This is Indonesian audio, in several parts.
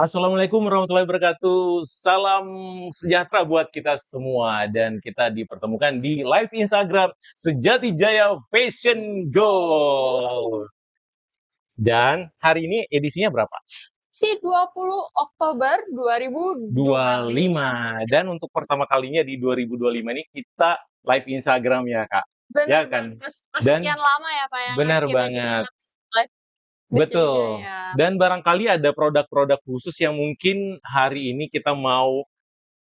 Assalamualaikum warahmatullahi wabarakatuh. Salam sejahtera buat kita semua dan kita dipertemukan di live Instagram Sejati Jaya Fashion Goal. Dan hari ini edisinya berapa? Si 20 Oktober 2025. 25. Dan untuk pertama kalinya di 2025 ini kita live Instagram ya, Kak. Ya Benar kan? banget. Dan Sekian lama ya Pak ya benar kita banget. live Fashion Betul. Jaya. Dan barangkali ada produk-produk khusus yang mungkin hari ini kita mau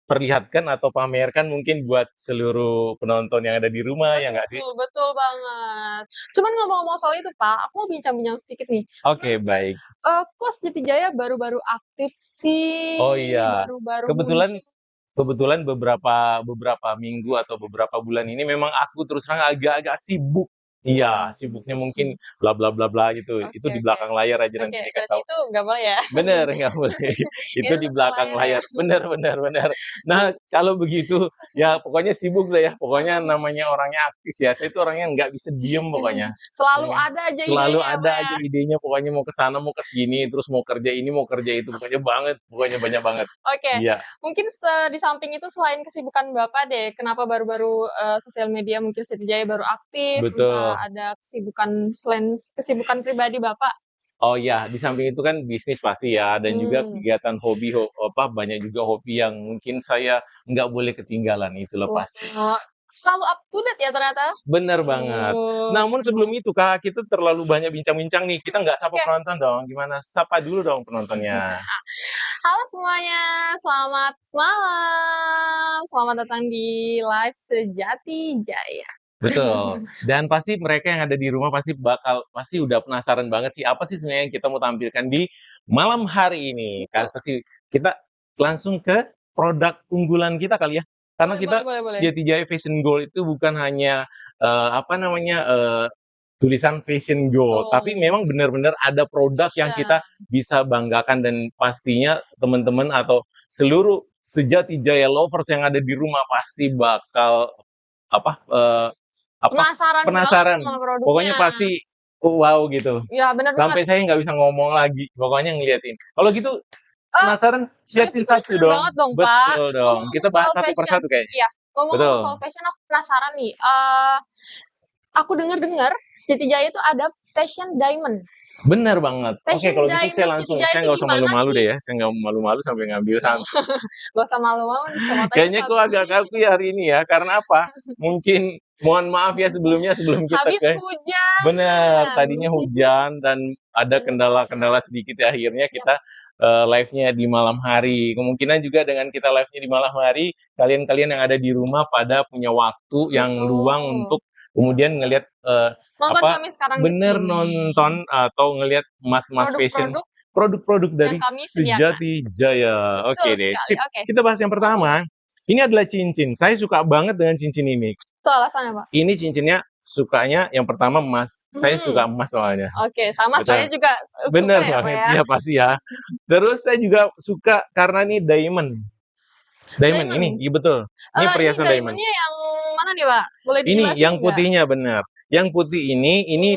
perlihatkan atau pamerkan mungkin buat seluruh penonton yang ada di rumah, ya nggak sih? Betul banget. Cuman ngomong-ngomong soal itu Pak, aku mau bincang-bincang sedikit nih. Oke, baik. Kok Sejati Jaya baru-baru aktif sih? Oh iya, Baru-baru kebetulan muncul. kebetulan beberapa minggu atau beberapa bulan ini memang aku terus terang agak-agak sibuk. Iya, sibuknya mungkin bla bla bla bla gitu. Itu Oke, di oke. belakang layar aja nanti Oke, dikasih berarti tahu. itu nggak boleh ya? Bener, nggak boleh. Itu Itu di sensor belakang layar ya? layar. Bener bener bener. Nah, kalau begitu, ya pokoknya sibuk lah ya. Pokoknya namanya orangnya aktif ya. Saya itu orangnya nggak bisa diem pokoknya. Selalu Pokoknya ada aja selalu idenya ya ada Pak ya? aja idenya, pokoknya mau ke sana, mau ke sini, terus mau kerja ini, mau kerja itu. Pokoknya banget, pokoknya banyak banget. Oke, Iya, mungkin di samping itu selain kesibukan Bapak deh, kenapa baru-baru, sosial media mungkin Siti Jaya baru aktif, entah betul. ada kesibukan selain kesibukan pribadi Bapak? Oh iya, di samping itu kan bisnis pasti ya, dan juga Mmm. kegiatan hobi, banyak juga hobi yang mungkin saya nggak boleh ketinggalan, itulah pasti. Wah, selalu up to date ya ternyata? Bener banget. Oh, Namun sebelum itu Kak, kita terlalu banyak bincang-bincang nih, kita nggak sapa oke. penonton dong, gimana? Sapa dulu dong penontonnya. Halo semuanya, selamat malam, selamat datang di live Sejati Jaya. Betul, dan pasti mereka yang ada di rumah pasti udah penasaran banget sih, apa sih sebenarnya yang kita mau tampilkan di malam hari ini. Kan pasti kita langsung ke produk unggulan kita kali ya. Karena Boleh boleh kita boleh boleh. Sejati Jaya Fashion Gold itu bukan hanya, tulisan Fashion Gold, tapi Betul, memang benar-benar ada produk yang fashion. kita bisa banggakan dan pastinya teman-teman atau seluruh Sejati Jaya lovers yang ada di rumah pasti bakal apa, Penasaran banget penasaran. sama Pokoknya produknya. pasti, wow gitu. Ya bener banget. Sampai saya nggak bisa ngomong lagi, pokoknya ngeliatin. Kalau gitu Eee, penasaran, Berarti liatin satu penasaran dong. banget dong, Pak. Betul dong, kita Ngomong-ngomong bahas soal satu per fashion satu kayaknya. iya, ngomong-ngomong Betul. soal fashion aku penasaran nih, aku dengar-dengar Siti Jaya itu ada Fashion Diamond. Bener banget. Oke, Fashion kalau gitu Diamond Siti Jaya saya itu nggak usah gimana malu-malu sih? deh ya, saya nggak malu-malu sampai ngambil Nggak nggak usah malu-malu, comot aja Kayaknya kok satu. agak kaku ya hari ini ya, karena apa? Mungkin mohon maaf ya sebelumnya sebelum kita Habis bener, hujan. tadinya hujan dan ada kendala-kendala sedikit ya, akhirnya Yap, kita, live-nya di malam hari. Kemungkinan juga dengan kita live-nya di malam hari, kalian-kalian yang ada di rumah pada punya waktu yang luang betul. untuk kemudian ngelihat, Nonton kami sekarang di bener sini. nonton atau ngelihat mas-mas fashion, Produk-produk produk-produk yang dari kami sediakan. Sejati Jaya. Betul Oke deh, sekali, sip. oke. Kita bahas yang Langsung. pertama, ini adalah cincin. Saya suka banget dengan cincin ini. Itu alasannya, Pak? Ini cincinnya sukanya yang pertama emas. Saya Hmm. suka emas soalnya. Oke, sama Betul. saya juga suka Bener ya, Pak banget, ya. iya pasti ya. Terus saya juga suka karena ini diamond. Diamond ini, Diamond. iya betul. Ini Ini perhiasan diamond. diamondnya yang mana nih, Pak? Boleh Ini dijelasin yang nggak? putihnya benar. Yang putih ini Hmm, ini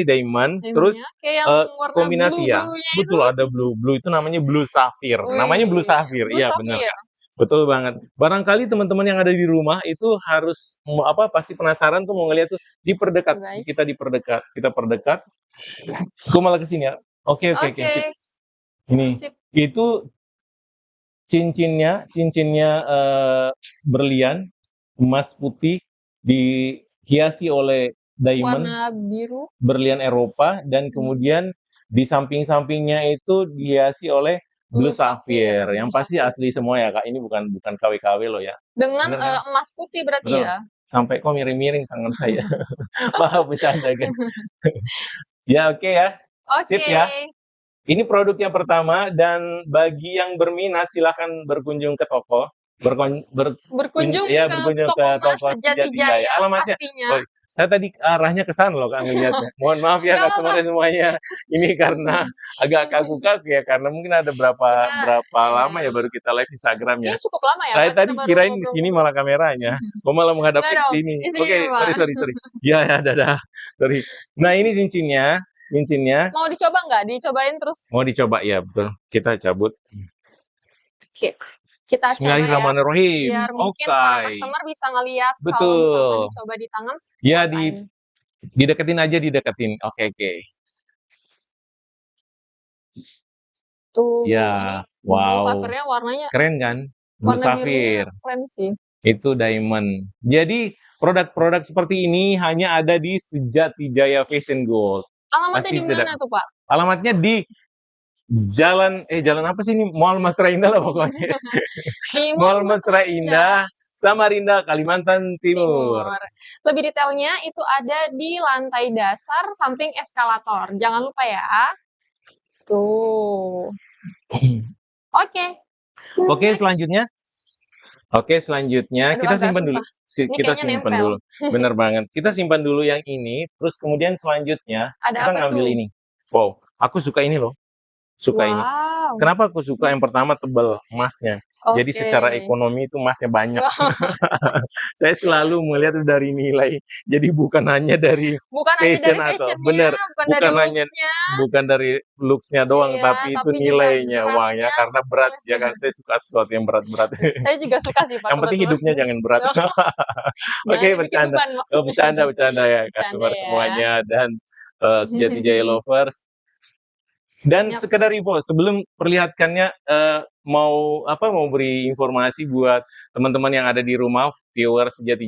diamond, diamondnya terus kayak yang warna kombinasi ya. blue-bluenya itu. Betul ada blue. Blue itu namanya blue sapphire. Namanya blue Wih, sapphire. blue Iya benar, sapphire. Kak. Betul banget. Barangkali teman-teman yang ada di rumah itu harus pasti penasaran tuh mau ngeliat tuh diperdekat. Tuh, guys. Kita perdekat. Aku malah ke sini ya. Oke, sip. Oke, Ini sip. itu cincinnya berlian emas putih dihiasi oleh diamond Warna biru. berlian Eropa dan kemudian di samping-sampingnya itu dihiasi oleh blue Blue sapphire. sapphire. Yang Blue pasti sapphire. asli semua ya Kak. Ini bukan KW-KW loh ya. Dengan Bener kan? emas putih berarti Betul. ya? Sampai kok miring-miring tangan saya. Maaf bercanda guys. Ya oke ya. Sip Oke. ya. Ini produk yang pertama dan bagi yang berminat silahkan berkunjung ke toko. Berkunjung ke Berkunjung ke toko Mas toko Sejati Sejati Jaya. Jaya Alamatnya, pastinya. oh, saya tadi arahnya ke sana loh Kak ngelihatnya. Mohon maaf ya Nggak apa-apa. customer semuanya. Ini karena agak kaku-kaku ya karena mungkin ada berapa lama ya baru kita live Instagram ya. Kayaknya cukup lama ya Saya Pak kita tadi baru kirain di sini ngobrol-ngobrol. malah kameranya. Kok malah menghadap Enggak ke dong, sini. di sini Oke, Pak. sorry. Ya, dadah. Sorry. Nah, ini cincinnya. cincinnya. Mau dicoba nggak? Dicobain terus. Mau dicoba ya, betul. Kita cabut. Oke. Kita coba ya. Bismillahirrahmanirrahim. Biar mungkin para Oke. customer bisa ngeliat kalau Betul. misalkan dicoba di tangan seperti Ya apa ini. dideketin aja, dideketin. Oke. Tuh, Ya, ini blue wow. sapphire-nya warnanya Keren kan? Blue warna birunya sapphire. keren sih. Itu diamond. Jadi produk-produk seperti ini hanya ada di Sejati Jaya Fashion Gold. Alamatnya Pasti di mana tuh, Pak? Alamatnya di jalan apa sih ini? Mall Mesra Indah lah pokoknya. Di Mall Mesra Indah, Samarinda, Kalimantan Timur. Lebih detailnya itu ada di lantai dasar samping eskalator. Jangan lupa ya. Tuh. Oke, selanjutnya. Selanjutnya Aduh, kita agak simpan susah. dulu. Ini Kita kayaknya simpan nempel. dulu. Bener banget. Kita simpan dulu yang ini, terus kemudian selanjutnya Ada kita apa ngambil tuh? ini. Wow, aku suka ini loh. Suka ini. Wow. Kenapa aku suka? Yang pertama tebal emasnya. Jadi secara ekonomi itu emasnya banyak. Saya selalu melihat dari nilai. Jadi bukan hanya dari fashion atau bener, bukan dari looks-nya doang, Iya, tapi itu tapi juga nilainya, beratnya. uangnya karena berat ya kan. Saya suka sesuatu yang berat-berat. Saya juga suka sih, Pak. Yang penting hidupnya jangan berat. Oke, bercanda. Bercanda ya, customer semuanya dan Sejati Jaya Lovers. Dan sekedar info sebelum perlihatkannya mau beri informasi buat teman-teman yang ada di rumah, viewers Sejati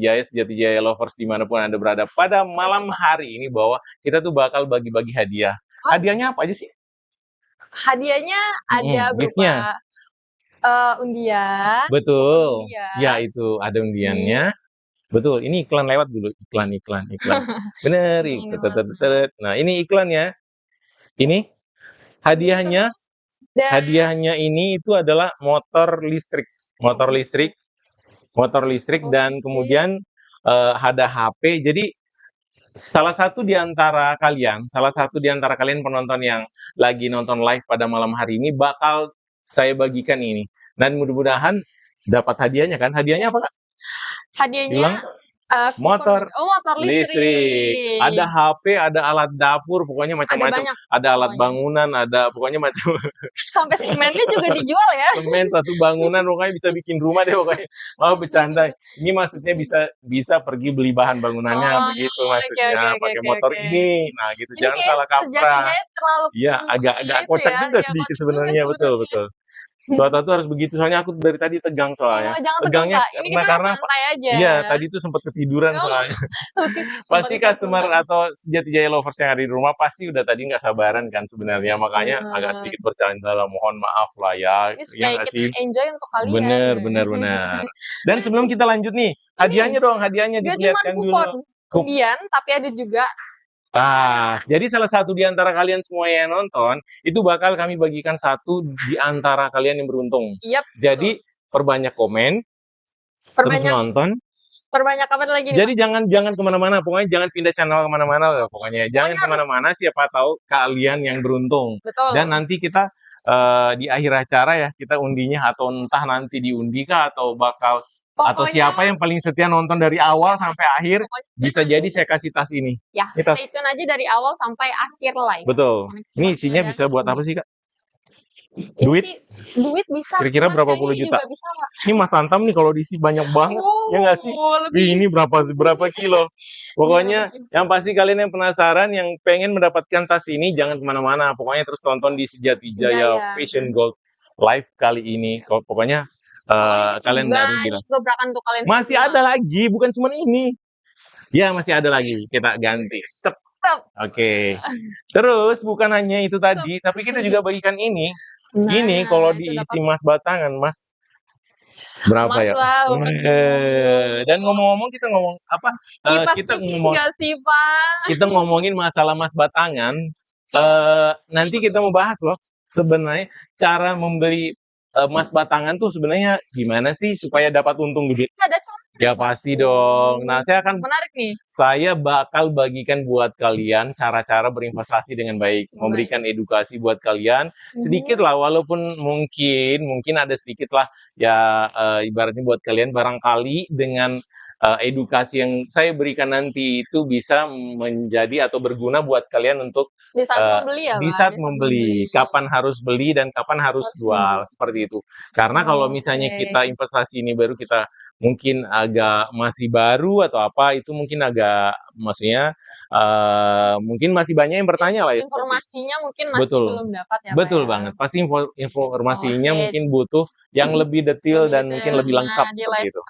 Jaya Lovers dimanapun Anda berada, pada malam hari ini bahwa kita tuh bakal bagi-bagi hadiah. Hadiahnya apa aja sih? Hadiahnya ada berupa undian. Betul. Ya itu ada undiannya. Betul. Ini iklan lewat dulu. Iklan. Bener. Nah ini iklannya. Ini hadiahnya ini itu adalah motor listrik dan kemudian ada HP. Jadi salah satu di antara kalian penonton yang lagi nonton live pada malam hari ini bakal saya bagikan ini. Dan mudah-mudahan dapat hadiahnya kan? Hadiahnya apa, Kak? Hadiahnya motor listrik. Ada HP, ada alat dapur, pokoknya macam-macam. Ada alat bangunan, ada pokoknya macam. Sampai semennya juga dijual ya. Semen satu bangunan pokoknya bisa bikin rumah deh pokoknya. Oh bercanda. Ini maksudnya bisa pergi beli bahan bangunannya begitu maksudnya. Pakai motor ini. Nah gitu. Jangan salah kaprah. Iya, agak kocak juga sedikit sebenarnya, betul. Suatu harus begitu, soalnya aku dari tadi tegang soalnya. Tegangnya karena iya, tadi itu sempat ketiduran soalnya. Pasti customer atau Sejati Jaya Lovers yang ada di rumah pasti udah tadi nggak sabaran kan sebenarnya, makanya agak sedikit bercanda lah, mohon maaf lah ya. Ya nggak sih? Enjoy untuk kalian. Bener. Dan sebelum kita lanjut nih, hadiahnya dilihatkan dulu. Undian, tapi ada juga jadi salah satu di antara kalian semua yang nonton, itu bakal kami bagikan satu di antara kalian yang beruntung. Jadi perbanyak komen, terus nonton. Perbanyak apa lagi? Jadi jangan kemana-mana, pokoknya jangan pindah channel kemana-mana lah, pokoknya. Jangan kemana-mana, siapa tahu kalian yang beruntung. Betul. Dan nanti kita di akhir acara ya, kita undinya atau entah nanti diundi kah atau bakal atau siapa yang paling setia nonton dari awal sampai akhir, bisa jadi saya kasih tas ini. Ya, stay tune aja dari awal sampai akhir live. Betul. Ini isinya bisa buat apa sih, Kak? Duit bisa. Kira-kira berapa puluh juta? Bisa, ini Mas Antam nih kalau diisi banyak banget. Ya nggak sih? Ini berapa kilo? Pokoknya yang pasti kalian yang penasaran, yang pengen mendapatkan tas ini, jangan kemana-mana. Pokoknya terus tonton di Sejati Jaya Fashion Gold live kali ini. Pokoknya kalian nggak rugi lah. Masih ada lagi, bukan cuma ini. Ya masih ada lagi. Kita ganti. Oke. Terus bukan hanya itu tadi, tapi kita juga bagikan ini. Ini kalau diisi emas batangan, Mas. Berapa ya? Dan ngomong-ngomong kita ngomong apa? Kita ngomongin masalah emas batangan. Nanti kita mau bahas loh. Sebenarnya cara membeli emas batangan tuh sebenarnya gimana sih supaya dapat untung gede? Ya pasti dong. Nah, saya bakal bagikan buat kalian cara-cara berinvestasi dengan baik, memberikan edukasi buat kalian sedikit lah, walaupun mungkin ada sedikit lah ya, ibaratnya buat kalian barangkali dengan edukasi yang saya berikan nanti itu bisa menjadi atau berguna buat kalian untuk Di saat membeli ya, di Pak? saat Di saat membeli, kapan harus beli dan kapan harus Harus jual, membeli. seperti itu. Karena kalau misalnya Oke. kita investasi ini baru kita mungkin agak masih baru atau apa, itu mungkin agak maksudnya mungkin masih banyak yang bertanya lah ya seperti itu. Informasinya mungkin masih Betul. belum dapat ya, Pak, Betul ya? banget. Pasti informasinya Oke. mungkin butuh yang lebih detail Lebih dan detail. mungkin lebih lengkap Nah, seperti itu.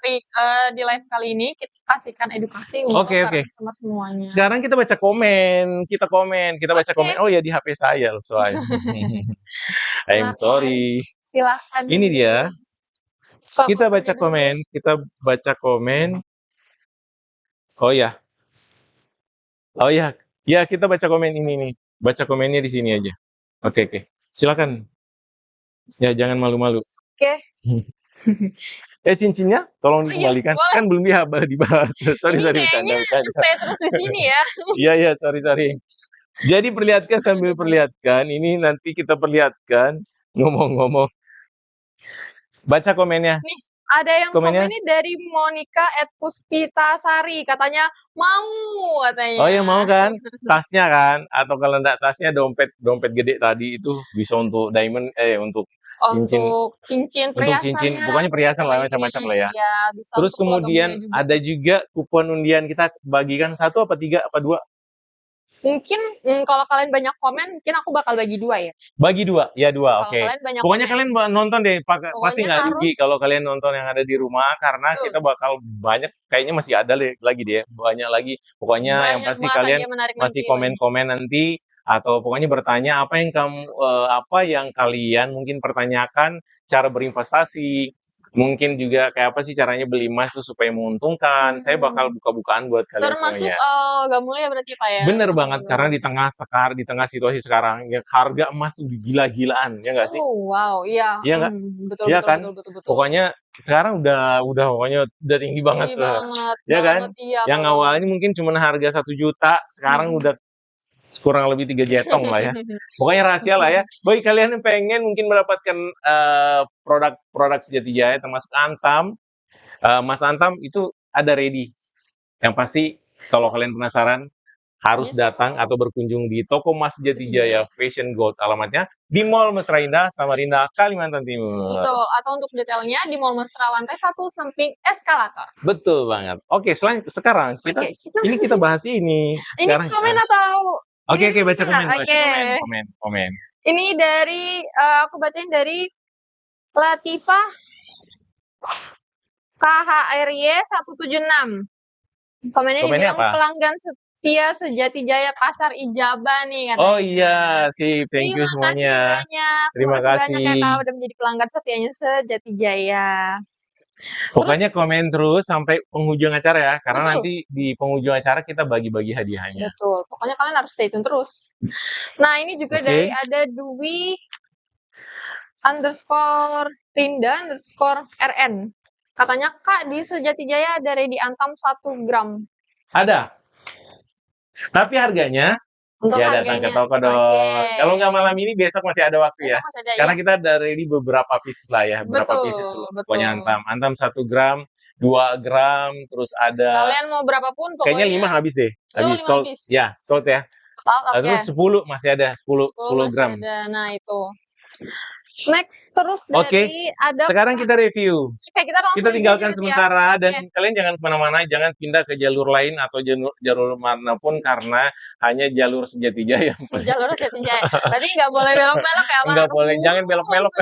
di live kali ini kita kasihkan edukasi untuk Oke, para oke. customer semuanya. Sekarang kita baca komen, kita baca Oke. komen. Oh ya, di HP saya loh soalnya. I'm sorry. Silakan. Ini dia. Kok Kita baca komennya dulu? komen, kita baca komen. Oh ya. Oh ya. Ya, kita baca komen ini nih. Baca komennya di sini aja. Oke, oke. Silakan. Ya, jangan malu-malu. Oke. Cincinnya tolong Oh iya, dikembalikan. boleh. Kan belum dibahas. Sorry, Ini kayaknya bercanda. stay terus di sini ya. Iya, sorry. Jadi perlihatkan sambil perlihatkan. Ini nanti kita perlihatkan. Ngomong-ngomong. Baca komennya. Nih, ada yang Komennya. komen ini dari Monica @puspitasari, katanya mau katanya. Oh ya mau kan? Tasnya kan? Atau kalau enggak tasnya dompet gede tadi itu bisa untuk diamond untuk cincin. Untuk cincin, Untuk perhiasan cincin, ya. pokoknya perhiasan lah macam-macam lah ya. Iya, bisa Terus untuk logam kemudian mulia juga. ada juga kupon undian, kita bagikan 1 apa 3 apa 2? Mungkin kalau kalian banyak komen, mungkin aku bakal bagi 2 ya. Bagi 2? Ya 2, Kalau oke. kalian banyak Pokoknya komen. kalian nonton deh, pasti Pokoknya nggak rugi harus. kalau kalian nonton yang ada di rumah, karena Betul. kita bakal banyak, kayaknya masih ada lagi deh, banyak lagi. Pokoknya yang Banyak pasti banget kalian hadiah menarik masih nanti komen-komen nanti, atau pokoknya bertanya apa yang kalian mungkin pertanyakan, cara berinvestasi, mungkin juga kayak apa sih caranya beli emas tuh supaya menguntungkan. Saya bakal buka-bukaan buat kalian Termasuk semuanya. logam mulia berarti Pak ya? Bener banget, karena di tengah situasi sekarang, ya harga emas tuh gila-gilaan, ya nggak sih? Oh wow, iya. Iya nggak? Betul, Iya betul, kan? betul, betul, betul. Pokoknya sekarang udah pokoknya udah tinggi banget Tinggi tuh. banget, Ya kan? iya. Yang awalnya mungkin cuma harga 1 juta, sekarang udah kurang lebih 3 jetong lah ya. Pokoknya rahasia lah ya. Bagi kalian yang pengen mungkin mendapatkan produk Sejati Jaya termasuk Antam, Mas Antam itu ada ready. Yang pasti kalau kalian penasaran harus datang atau berkunjung di toko Mas Sejati Jaya Fashion Gold, alamatnya di Mall Mesra Indah, Samarinda, Kalimantan Timur. Betul, atau untuk detailnya di Mall Mesra lantai 1 samping eskalator. Betul banget. Oke, sekarang kita bahas ini. Sekarang ini komen atau Oke, baca komen. Komen. Ini dari aku bacain dari Latifah KHRY 176. Komennya dibilang apa? pelanggan setia Sejati Jaya Pasar Ijabah nih katanya. Oh iya, sip. Thank you semuanya. Terima kasih banyak ya Kak udah menjadi pelanggan setianya Sejati Jaya. Pokoknya komen terus sampai penghujung acara ya, karena nanti di penghujung acara kita bagi-bagi hadiahnya. Betul, pokoknya kalian harus stay tune terus. Nah ini juga dari ada Dwi _Rinda_RN. Katanya Kak di Sejati Jaya ada ready Antam 1 gram. Ada. Tapi harganya ya datang ke toko dong. Kalau nggak malam ini besok masih ada waktu ya. Karena kita ada ready beberapa pieces lah ya, beberapa pieces pokoknya Antam 1 gram, 2 gram, terus ada. Kalian mau berapapun pokoknya. Kayaknya 5 habis deh. Habis sold. Ya, sold ya. Terus 10 masih ada 10 gram. Nah itu. Next terus dari ada. Sekarang kita review. Kita tinggalkan sementara dan kalian jangan kemana-mana, jangan pindah ke jalur lain atau jalur manapun karena hanya jalur Sejati Jaya. Jalur Sejati Jaya. Berarti nggak boleh belok-belok ya Pak? Nggak boleh, jangan belok-belok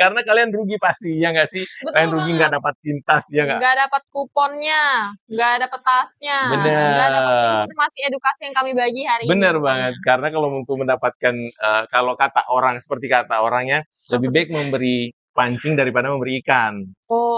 karena kalian rugi pasti ya nggak sih? Kalian rugi nggak dapat tintas ya nggak? Nggak dapat kuponnya, nggak dapat tasnya, nggak dapat informasi edukasi yang kami bagi hari ini. Bener banget, karena kalau untuk mendapatkan kalau kata orangnya lebih baik memberi pancing daripada memberi ikan.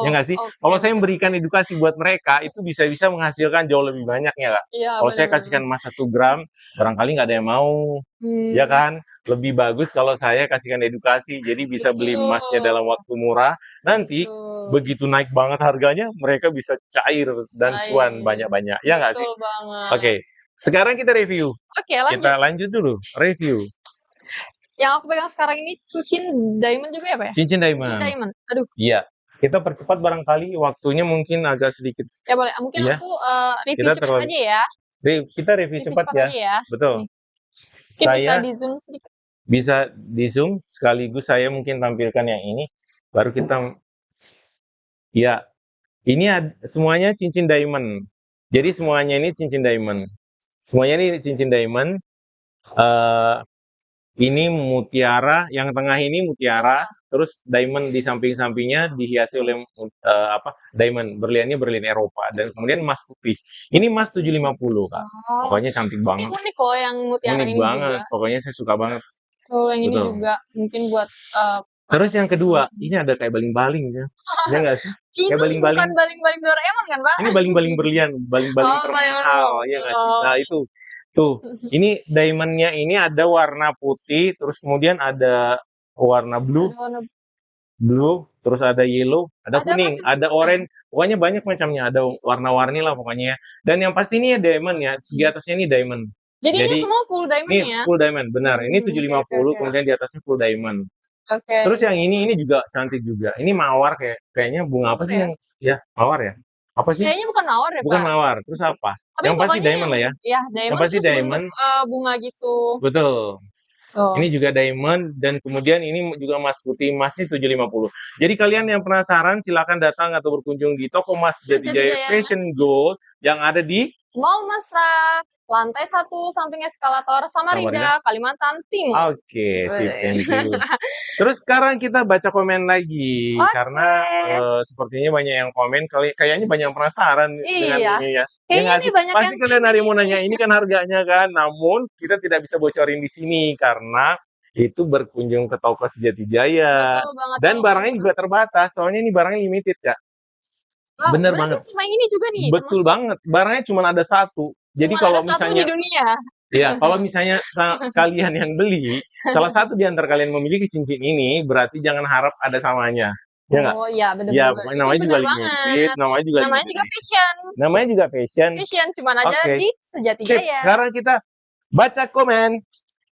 Ya nggak sih? Kalau saya memberikan edukasi buat mereka, itu bisa menghasilkan jauh lebih banyak ya Kak? Kalau saya kasihkan emas 1 gram, barangkali nggak ada yang mau. Ya kan? Lebih bagus kalau saya kasihkan edukasi, jadi bisa beli emasnya dalam waktu murah. Nanti, begitu naik banget harganya, mereka bisa cair dan cuan banyak-banyak. Ya nggak sih? Oke, sekarang kita review. Kita lanjut dulu, review. Yang aku pegang sekarang ini cincin diamond juga ya Pak ya? Cincin diamond. Aduh. Iya. Kita percepat barangkali waktunya mungkin agak sedikit. Ya boleh. Mungkin Iya, aku review kita cepat terlalu aja ya. kita review Review cepat cepat ya. aja ya. Betul. Nih, mungkin bisa Saya di zoom sedikit. bisa di zoom sekaligus saya mungkin tampilkan yang ini baru kita ya ini semuanya cincin diamond. Jadi semuanya ini cincin diamond. Semuanya ini cincin diamond. eh ini mutiara, yang tengah ini mutiara, terus diamond di samping-sampingnya dihiasi oleh diamond, berliannya berlian Eropa dan kemudian emas putih. Ini emas 750, Kak. Oh, Pokoknya cantik ini banget. unik loh yang mutiara Unik ini banget. juga. Pokoknya saya suka banget. Oh, yang ini Betul. juga mungkin buat Terus yang kedua, ini ada kayak baling-baling ya. Ya nggak sih? ini Kayak baling-baling. bukan baling-baling Doraemon kan, Pak? Ini baling-baling berlian, baling-baling Oh, termahal, ya nggak sih? Nah itu, tuh, ini diamondnya ini ada warna putih, terus kemudian ada warna blue, Ada warna terus ada yellow, ada kuning, macam ada orange, pokoknya banyak macamnya, ada warna-warni lah pokoknya ya. Dan yang pasti ini ya diamond ya, di atasnya ini diamond. Jadi ini Jadi semua full diamond ini ya? full diamond, benar. Ini Oke, 750, oke. kemudian di atasnya full diamond. Oke. Terus yang ini juga cantik juga. Ini mawar kayaknya bunga apa Mawar sih ya? yang ya mawar ya? Apa sih? Kayaknya bukan mawar ya, Bukan Pak? mawar. Terus apa? Tapi Yang pasti pokoknya diamond lah ya. ya Yang diamond pasti terus bentuk diamond. bunga gitu. Betul. Tuh. Ini juga diamond dan kemudian ini juga emas putih, emasnya 750. Jadi kalian yang penasaran silakan datang atau berkunjung di toko emas Jatijaya Jatijaya. Fashion Gold yang ada di Mall Mesra, lantai 1, samping eskalator Samarinda, Kalimantan Timur. Oke, sip, thank you. Terus sekarang kita baca komen lagi karena sepertinya banyak yang komen, kayaknya banyak yang penasaran dengan Iya. ini ya. Kayaknya ini banyak Pasti yang kalian hari mau nanya ini kan harganya kan, namun kita tidak bisa bocorin di sini karena itu berkunjung ke toko Sejatijaya. Betul banget. Dan barangnya juga terbatas, soalnya ini barangnya limited ya. Wow, Bener berarti banget. sama ini juga nih. Betul banget, barangnya cuma ada satu. Jadi Cuma kalau ada satu misalnya di dunia. ya, kalau misalnya kalian yang beli, salah satu di antara kalian memiliki cincin ini, berarti jangan harap ada samanya. Ya nggak? Oh iya, benar Ya, juga. namanya juga Benar limited, banget. namanya juga Namanya juga fashion. Namanya juga fashion. Fashion cuma aja Oke. di Sip, Sejatijaya. sekarang kita baca komen.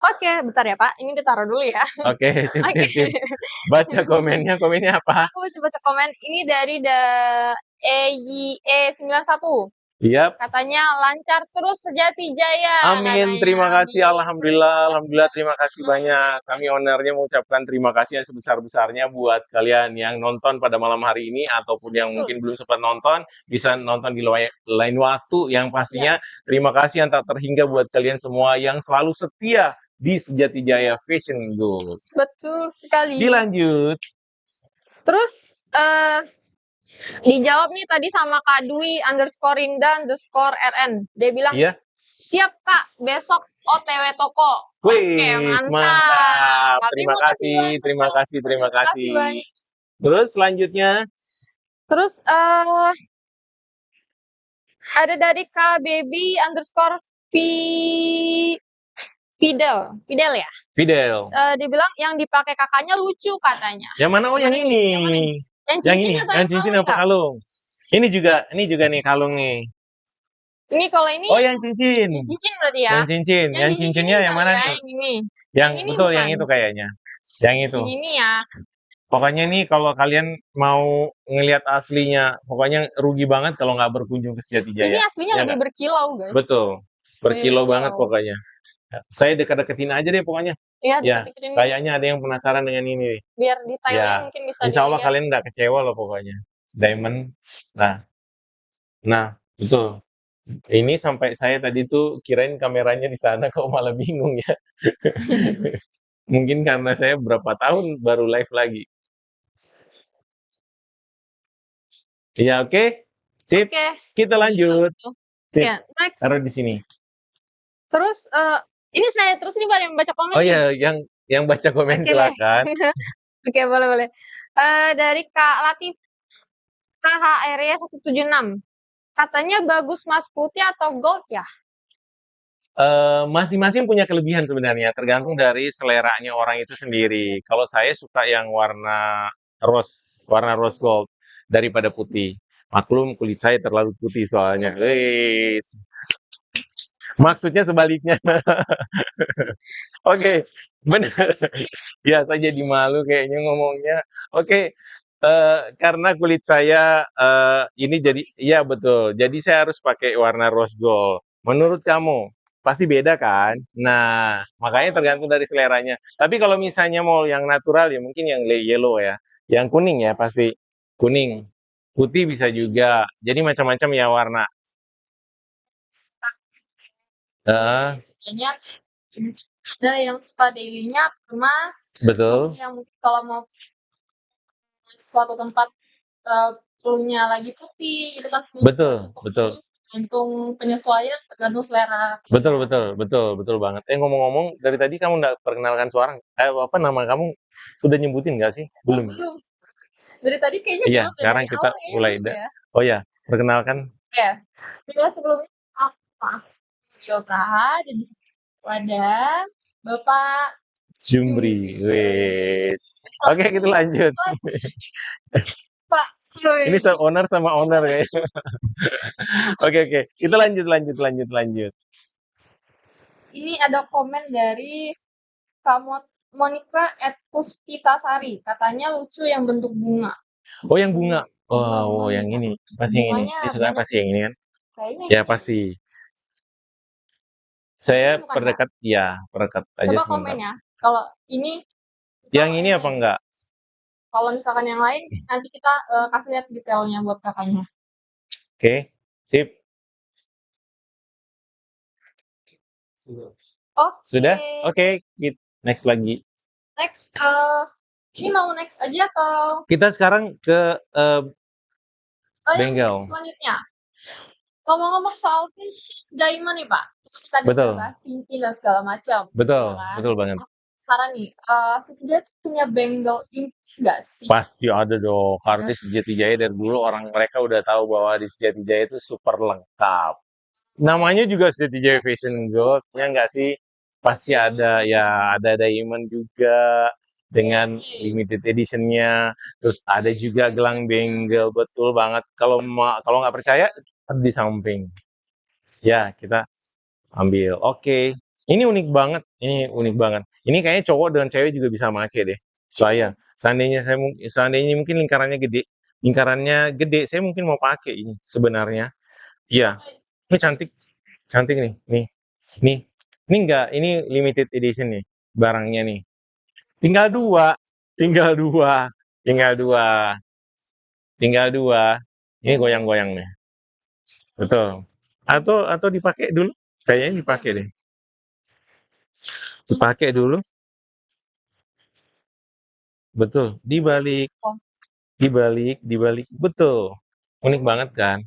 Oke, bentar ya Pak. Ini ditaruh dulu ya. Oke, sip. Baca komennya apa? Aku baca komen. Ini dari EYE91. Yap. Katanya lancar terus Sejatijaya. Amin, Katanya. terima kasih. Alhamdulillah, terima kasih banyak. Kami ownernya mengucapkan terima kasih yang sebesar-besarnya buat kalian yang nonton pada malam hari ini ataupun yang mungkin belum sempat nonton, bisa nonton di lain waktu. Yang pastinya terima kasih yang tak terhingga buat kalian semua yang selalu setia di Sejatijaya Fashion Gold. Betul sekali. Dilanjut. Terus dijawab nih tadi sama Kak Dwi _Rinda_RN. Dia bilang, siap Kak, besok OTW toko. Wih, mantap. Terima kasih. Terus selanjutnya. Terus ada dari Kak Baby _Fidel ya? Fidel. Dia bilang yang dipakai kakaknya lucu katanya. Yang mana? Oh, yang ini. Yang cincin apa kalung? Ini juga nih kalung nih. Ini kalau ini. Oh, yang cincin. Yang cincin berarti ya? Yang cincinnya yang mana nih? Yang ini. Yang betul bukan. Yang itu kayaknya. Yang itu. Ini ya. Pokoknya nih kalau kalian mau ngelihat aslinya, pokoknya rugi banget kalau nggak berkunjung ke Sejatijaya. Ini aslinya lebih berkilau, guys. Betul. Berkilau banget pokoknya. Saya deketin aja deh pokoknya. Iya, kayaknya ada yang penasaran dengan ini. Biar detailnya mungkin bisa Insya Allah kalian nggak kecewa loh pokoknya. Diamond. Nah, betul. Ini sampai saya tadi tuh kirain kameranya di sana, kok malah bingung ya. Mungkin karena saya berapa tahun baru live lagi. Ya, oke. Sip. Kita lanjut. Sip. Next. Taruh di sini. Terus ini saya terus nih Pak yang baca komen. Oh iya, yang baca komen silakan. Oke, boleh. Dari Kak Latif KHRY 176. Katanya bagus emas putih atau gold ya? Masing-masing punya kelebihan sebenarnya, tergantung dari seleranya orang itu sendiri. Kalau saya suka yang warna rose gold daripada putih. Maklum kulit saya terlalu putih soalnya. Maksudnya sebaliknya. Oke, benar. Ya, saya jadi malu kayaknya ngomongnya. Oke, Karena kulit saya ini jadi iya betul. Jadi saya harus pakai warna rose gold. Menurut kamu pasti beda kan? Nah, makanya tergantung dari seleranya. Tapi kalau misalnya mau yang natural ya mungkin yang yellow ya. Yang kuning ya pasti kuning. Putih bisa juga. Jadi macam-macam ya warna. Heeh, Sukanya ada yang suka dailynya emas, betul. yang mungkin kalau mau suatu tempat perlunya lagi putih gitu kan semua Betul, betul. tergantung penyesuaian, tergantung selera. Betul, betul, betul, betul banget. Ngomong-ngomong, dari tadi kamu nggak perkenalkan suara, apa nama kamu sudah nyebutin nggak sih? Belum. Belum. Dari tadi kayaknya Iya, belum, sekarang dari kita awal kayaknya mulai. belum ya. Oh ya, perkenalkan Ya, bila sebelumnya apa? Yoga dan wadah Bapak Jumri. Jumri. Wes. Oke, kita lanjut. Pak Ini Jumri. owner sama owner ya. Oke, oke. Kita lanjut, lanjut, lanjut, lanjut. Ini ada komen dari Kamot Monica Puspitasari. Katanya lucu yang bentuk bunga. Oh, yang bunga. Oh, yang ini. Pasti yang ini. Bunganya Dia suka banyak. pasti yang ini kan? Kayaknya Ya, ini. pasti. Ini Saya bukan, Kak? perdekat, ya, perdekat aja Coba sebentar. komen ya. Kalau ini Yang ini apa enggak? kalau misalkan yang lain nanti kita kasih lihat detailnya buat kakaknya. Oke, sip. Oh, Sudah? Oke, next lagi. Next, ini mau next aja atau? Kita sekarang ke Oh, yang bengkel. selanjutnya. Ngomong-ngomong soal fish diamond nih Pak. Tadi Betul. kita bahas cincin dan segala macam. Betul, ya kan? betul banget. Saran nih, Sejati tuh punya bengal image nggak sih? Pasti ada dong. Karena di Sejati Jaya dari dulu orang mereka udah tahu bahwa di Sejati Jaya itu super lengkap. Namanya juga Sejati Jaya Fashion Gold, ya nggak sih? Pasti ada ya, ada diamond juga dengan limited editionnya. Terus ada juga gelang bengal, betul banget. Kalau nggak percaya, ada di samping. Ya, kita ambil. Oke. Ini unik banget. Ini unik banget. Ini kayaknya cowok dan cewek juga bisa pakai deh. Seandainya mungkin lingkarannya gede, saya mungkin mau pakai ini sebenarnya. Iya. Ini cantik. Cantik nih. Nih. Nih. Ini enggak, ini limited edition nih barangnya nih. Tinggal dua. Tinggal dua. Tinggal dua. Tinggal dua. Ini goyang-goyang nih. Betul. Atau dipakai dulu. Kayaknya dipakai deh. Dipakai dulu. Betul. Dibalik. Dibalik. Betul. Unik banget kan?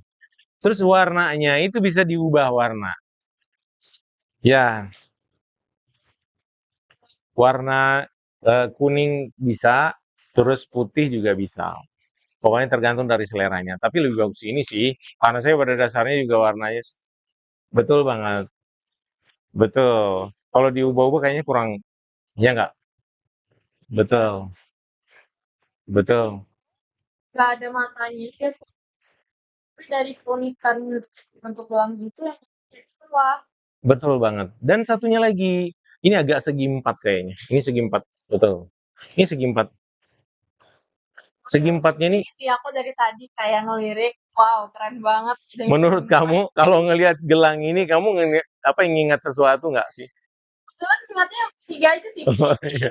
Terus warnanya itu bisa diubah warna. Ya, warna kuning bisa, terus putih juga bisa. Pokoknya tergantung dari seleranya. Tapi lebih bagus ini sih, karena saya pada dasarnya juga warnanya betul banget. Betul. Kalau diubah-ubah kayaknya kurang, ya nggak? Betul. Betul. Nggak ada matanya sih. Tapi dari keunikan bentuk gelang itu yang wah. Betul banget. Dan satunya lagi, ini agak segi empat kayaknya. Ini segi empat, betul. Ini segi empat. Segi empatnya nih, Sih aku dari tadi kayak ngelirik, wow keren banget. menurut kamu kalau ngelihat gelang ini, kamu ingat sesuatu nggak sih? Kebetulan ingatnya Siga itu sih. Oh, iya.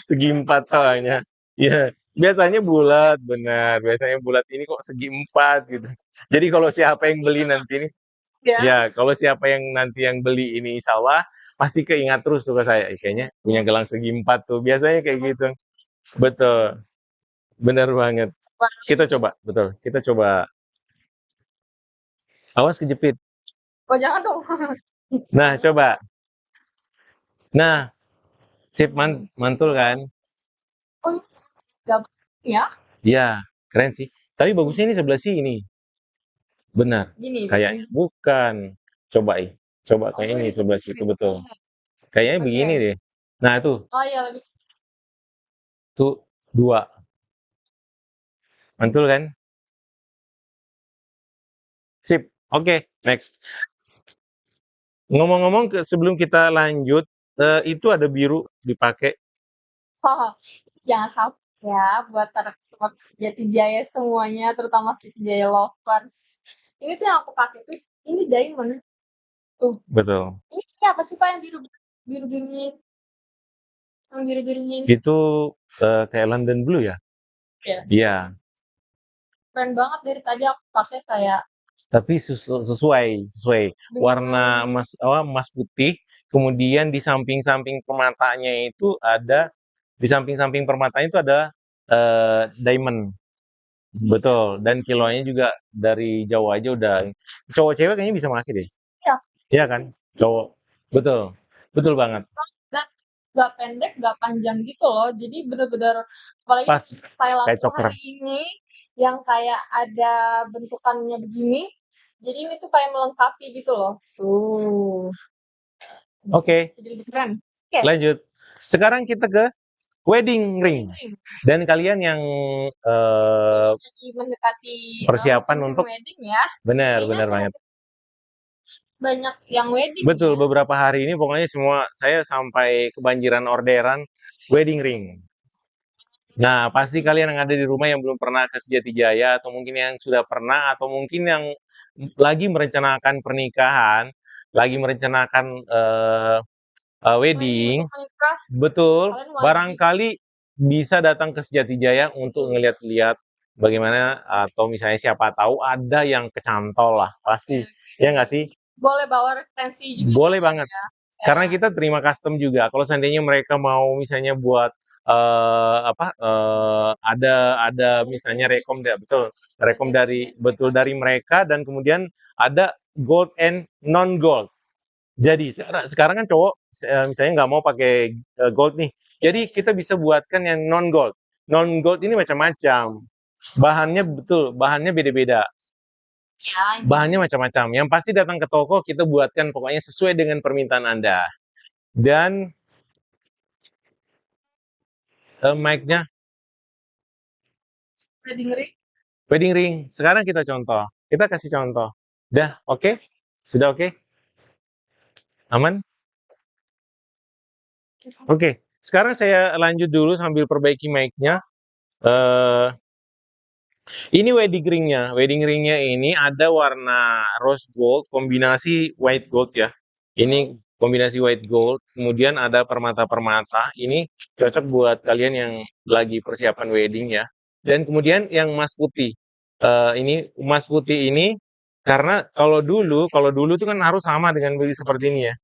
Segi empat soalnya. Iya, biasanya bulat, benar. Biasanya bulat ini kok segi empat gitu. Jadi kalau siapa yang beli nanti ini, ya kalau siapa yang nanti yang beli ini insya Allah pasti keingat terus tuh ke saya. Kayaknya punya gelang segi empat tuh. Biasanya kayak gitu. Betul, benar banget. Kita coba, betul. Kita coba. Awas kejepit. Oh jangan dong. Nah, coba. Nah, sip mantul kan? Oh, gak ya? Iya, keren sih. Tapi bagusnya ini sebelah sini. Benar. Gini. Kayaknya bukan. Coba kayak ini sebelah situ betul. Kayaknya begini deh. Nah, tuh, Oh iya lebih. tuh dua. Mantul kan? Sip. Oke, next. Ngomong-ngomong sebelum kita lanjut, itu ada biru dipakai. Oh, jangan sampai. ya buat anak-anak Jatijaya semuanya, terutama Jatijaya lovers. Ini tuh yang aku pakai tuh, ini diamond. Tuh, Betul. ini apa sih Pak yang biru-birunya? Yang biru-birunya ini? Itu kayak London Blue ya? Ya, Iya. keren banget dari tadi aku pakai kayak Tapi sesuai warna dengan emas putih, kemudian di samping-samping permatanya itu ada di samping-samping permatanya itu ada diamond. Betul, dan kilonya juga dari jauh aja udah cowok cewek kayaknya bisa pakai deh. ya, Iya kan? Cowok. Betul. Betul banget. dan nggak pendek, nggak panjang gitu loh. Jadi bener-bener apalagi Pas style kayak aku choker. hari ini yang kayak ada bentukannya begini. Jadi ini tuh kayak melengkapi gitu loh. Tuh. Oke, Jadi lebih keren. Oke, lanjut. Sekarang kita ke wedding ring. wedding ring. Dan kalian yang Jadi mendekati persiapan musim-musim untuk wedding ya. benar Kayaknya benar banget. banyak yang wedding Betul, ya. beberapa hari ini pokoknya semua saya sampai kebanjiran orderan wedding ring. Nah, pasti kalian yang ada di rumah yang belum pernah ke Sejatijaya atau mungkin yang sudah pernah atau mungkin yang lagi merencanakan pernikahan, lagi merencanakan Planning wedding, untuk menikah, betul, kalian wajib. barangkali bisa datang ke Sejatijaya untuk ngeliat-lihat bagaimana atau misalnya siapa tahu ada yang kecantol lah, pasti. Ya nggak sih? Boleh bawa referensi juga Boleh kan banget. ya. Karena Ya. kita terima custom juga. Kalau seandainya mereka mau misalnya buat ada misalnya betul rekom dari betul dari mereka dan kemudian ada gold and non gold. Jadi sekarang kan cowok misalnya nggak mau pakai gold nih. Jadi kita bisa buatkan yang non gold. Non gold ini macam-macam. Bahannya betul, bahannya beda-beda. Ya, Bahannya macam-macam. Yang pasti datang ke toko kita buatkan pokoknya sesuai dengan permintaan Anda. Dan mic-nya wedding ring. wedding ring. Sekarang kita contoh. Kita kasih contoh. Udah oke? Okay? Sudah oke? Okay? Aman? Oke. Okay. Sekarang saya lanjut dulu sambil perbaiki mic-nya. Uh, ini wedding ring-nya. Wedding ring-nya ini ada warna rose gold kombinasi white gold ya. Ini kombinasi white gold. Kemudian ada permata-permata. Ini cocok buat kalian yang lagi persiapan wedding ya. Dan kemudian yang emas putih. Ini emas putih ini karena kalau dulu tuh kan harus sama dengan seperti ini ya.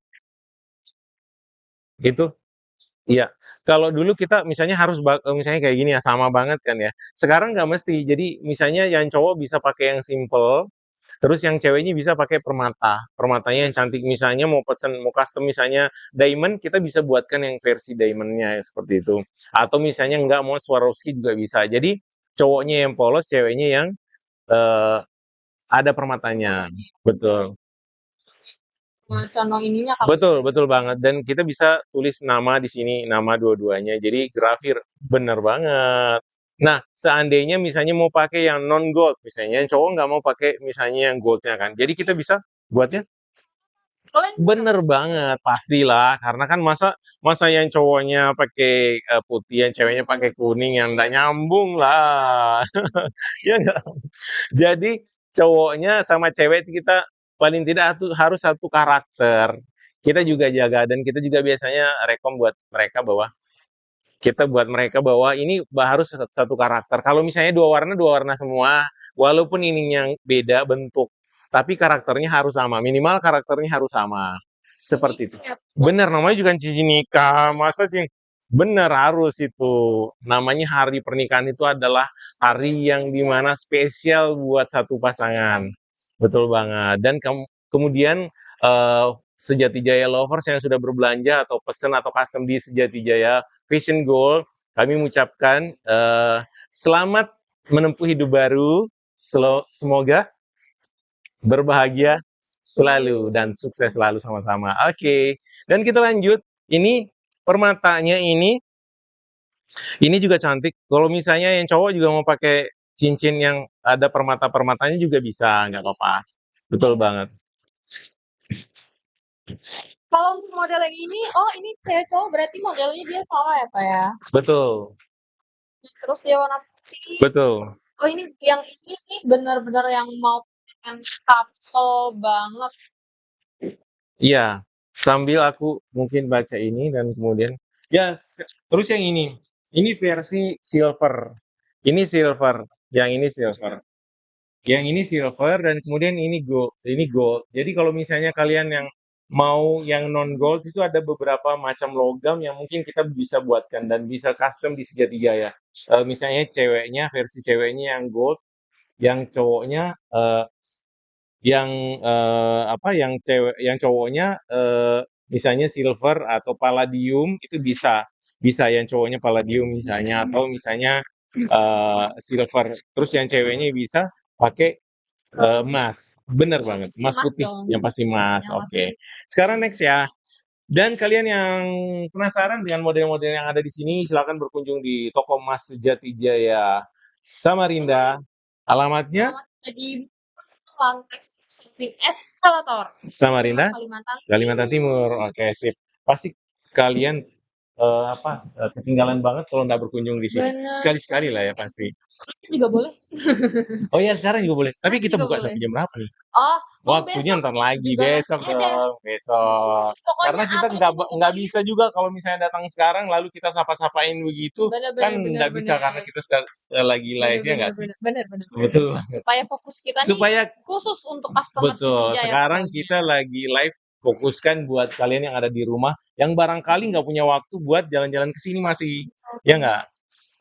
Gitu. Iya. Kalau dulu kita misalnya misalnya kayak gini ya sama banget kan ya. Sekarang nggak mesti. Jadi misalnya yang cowok bisa pakai yang simple, terus yang ceweknya bisa pakai permata. Permatanya yang cantik. Misalnya mau pesen, mau custom misalnya diamond, kita bisa buatkan yang versi diamondnya ya, seperti itu. Atau misalnya nggak mau Swarovski juga bisa. Jadi cowoknya yang polos, ceweknya yang eh, ada permatanya. Betul. Condong ininya kan. Betul, betul banget. Dan kita bisa tulis nama di sini, nama dua-duanya. Jadi grafir, bener banget. Nah, seandainya misalnya mau pakai yang non gold, misalnya yang cowok nggak mau pakai misalnya yang goldnya kan. Jadi kita bisa buatnya Kalian bener banget, pastilah. Karena kan masa masa yang cowoknya pakai putih, yang ceweknya pakai kuning, yang nggak nyambung lah. Ya nggak? Jadi cowoknya sama cewek kita paling tidak harus satu karakter. Kita juga jaga dan kita juga biasanya rekom buat mereka bahwa ini harus satu karakter. Kalau misalnya dua warna semua, walaupun ininya beda bentuk, tapi karakternya harus sama. Minimal karakternya harus sama. Seperti itu. Bener, namanya juga cincin nikah. Masa bener harus itu. Namanya hari pernikahan itu adalah hari yang dimana spesial buat satu pasangan. Betul banget. Dan kemudian Sejatijaya Lovers yang sudah berbelanja atau pesen atau custom di Sejatijaya Fashion Goal, kami mengucapkan selamat menempuh hidup baru. Semoga berbahagia selalu dan sukses selalu sama-sama. Oke. Dan kita lanjut. Ini permatanya ini juga cantik. Kalau misalnya yang cowok juga mau pakai cincin yang ada permata-permatanya juga bisa, nggak apa-apa. Betul banget. Kalau untuk model yang ini, oh ini cewek cowok berarti modelnya dia sama ya Pak ya? Betul. Terus dia warna putih. Betul. Oh ini yang ini nih benar-benar yang mau pengen couple banget. Iya, sambil aku mungkin baca ini dan kemudian ya terus yang ini versi silver. Ini silver, yang ini silver. Yang ini silver dan kemudian ini gold. Ini gold. Jadi kalau misalnya kalian yang mau yang non gold itu ada beberapa macam logam yang mungkin kita bisa buatkan dan bisa custom di segitiga ya. Misalnya ceweknya versi ceweknya yang gold, yang cowoknya yang yang cewek yang cowoknya misalnya silver atau palladium itu bisa. Bisa yang cowoknya palladium misalnya atau misalnya silver. Terus yang ceweknya bisa pakai emas. Bener banget, emas Emas putih dong. yang pasti emas. Yang Oke. Sekarang next ya. Dan kalian yang penasaran dengan model-model yang ada di sini, silakan berkunjung di toko emas Sejati Jaya Samarinda. Alamatnya Alamat di lantai eskalator. Samarinda, Kalimantan Kalimantan Timur. Oke, sip. Pasti kalian ketinggalan banget kalau nggak berkunjung di sini. Bener. Sekali-sekali lah ya pasti. Sekarang juga boleh. Oh iya, sekarang juga boleh. Tapi Sekarang kita juga buka boleh. sampai jam berapa nih? Oh, Waktunya besok ntar lagi, juga besok masih ada. dong, besok. Pokoknya Karena kita apa nggak tuh nggak pokoknya. bisa juga kalau misalnya datang sekarang lalu kita sapa-sapain begitu, Bener, kan bener, nggak bener, bisa bener. karena kita lagi Bener, live ya bener, nggak sih? bener, bener, bener. Betul banget. Supaya fokus kita nih Supaya khusus untuk customer betul. Siti Jaya Sekarang pokoknya. kita lagi live, fokuskan buat kalian yang ada di rumah, yang barangkali nggak punya waktu buat jalan-jalan ke sini masih, ya nggak?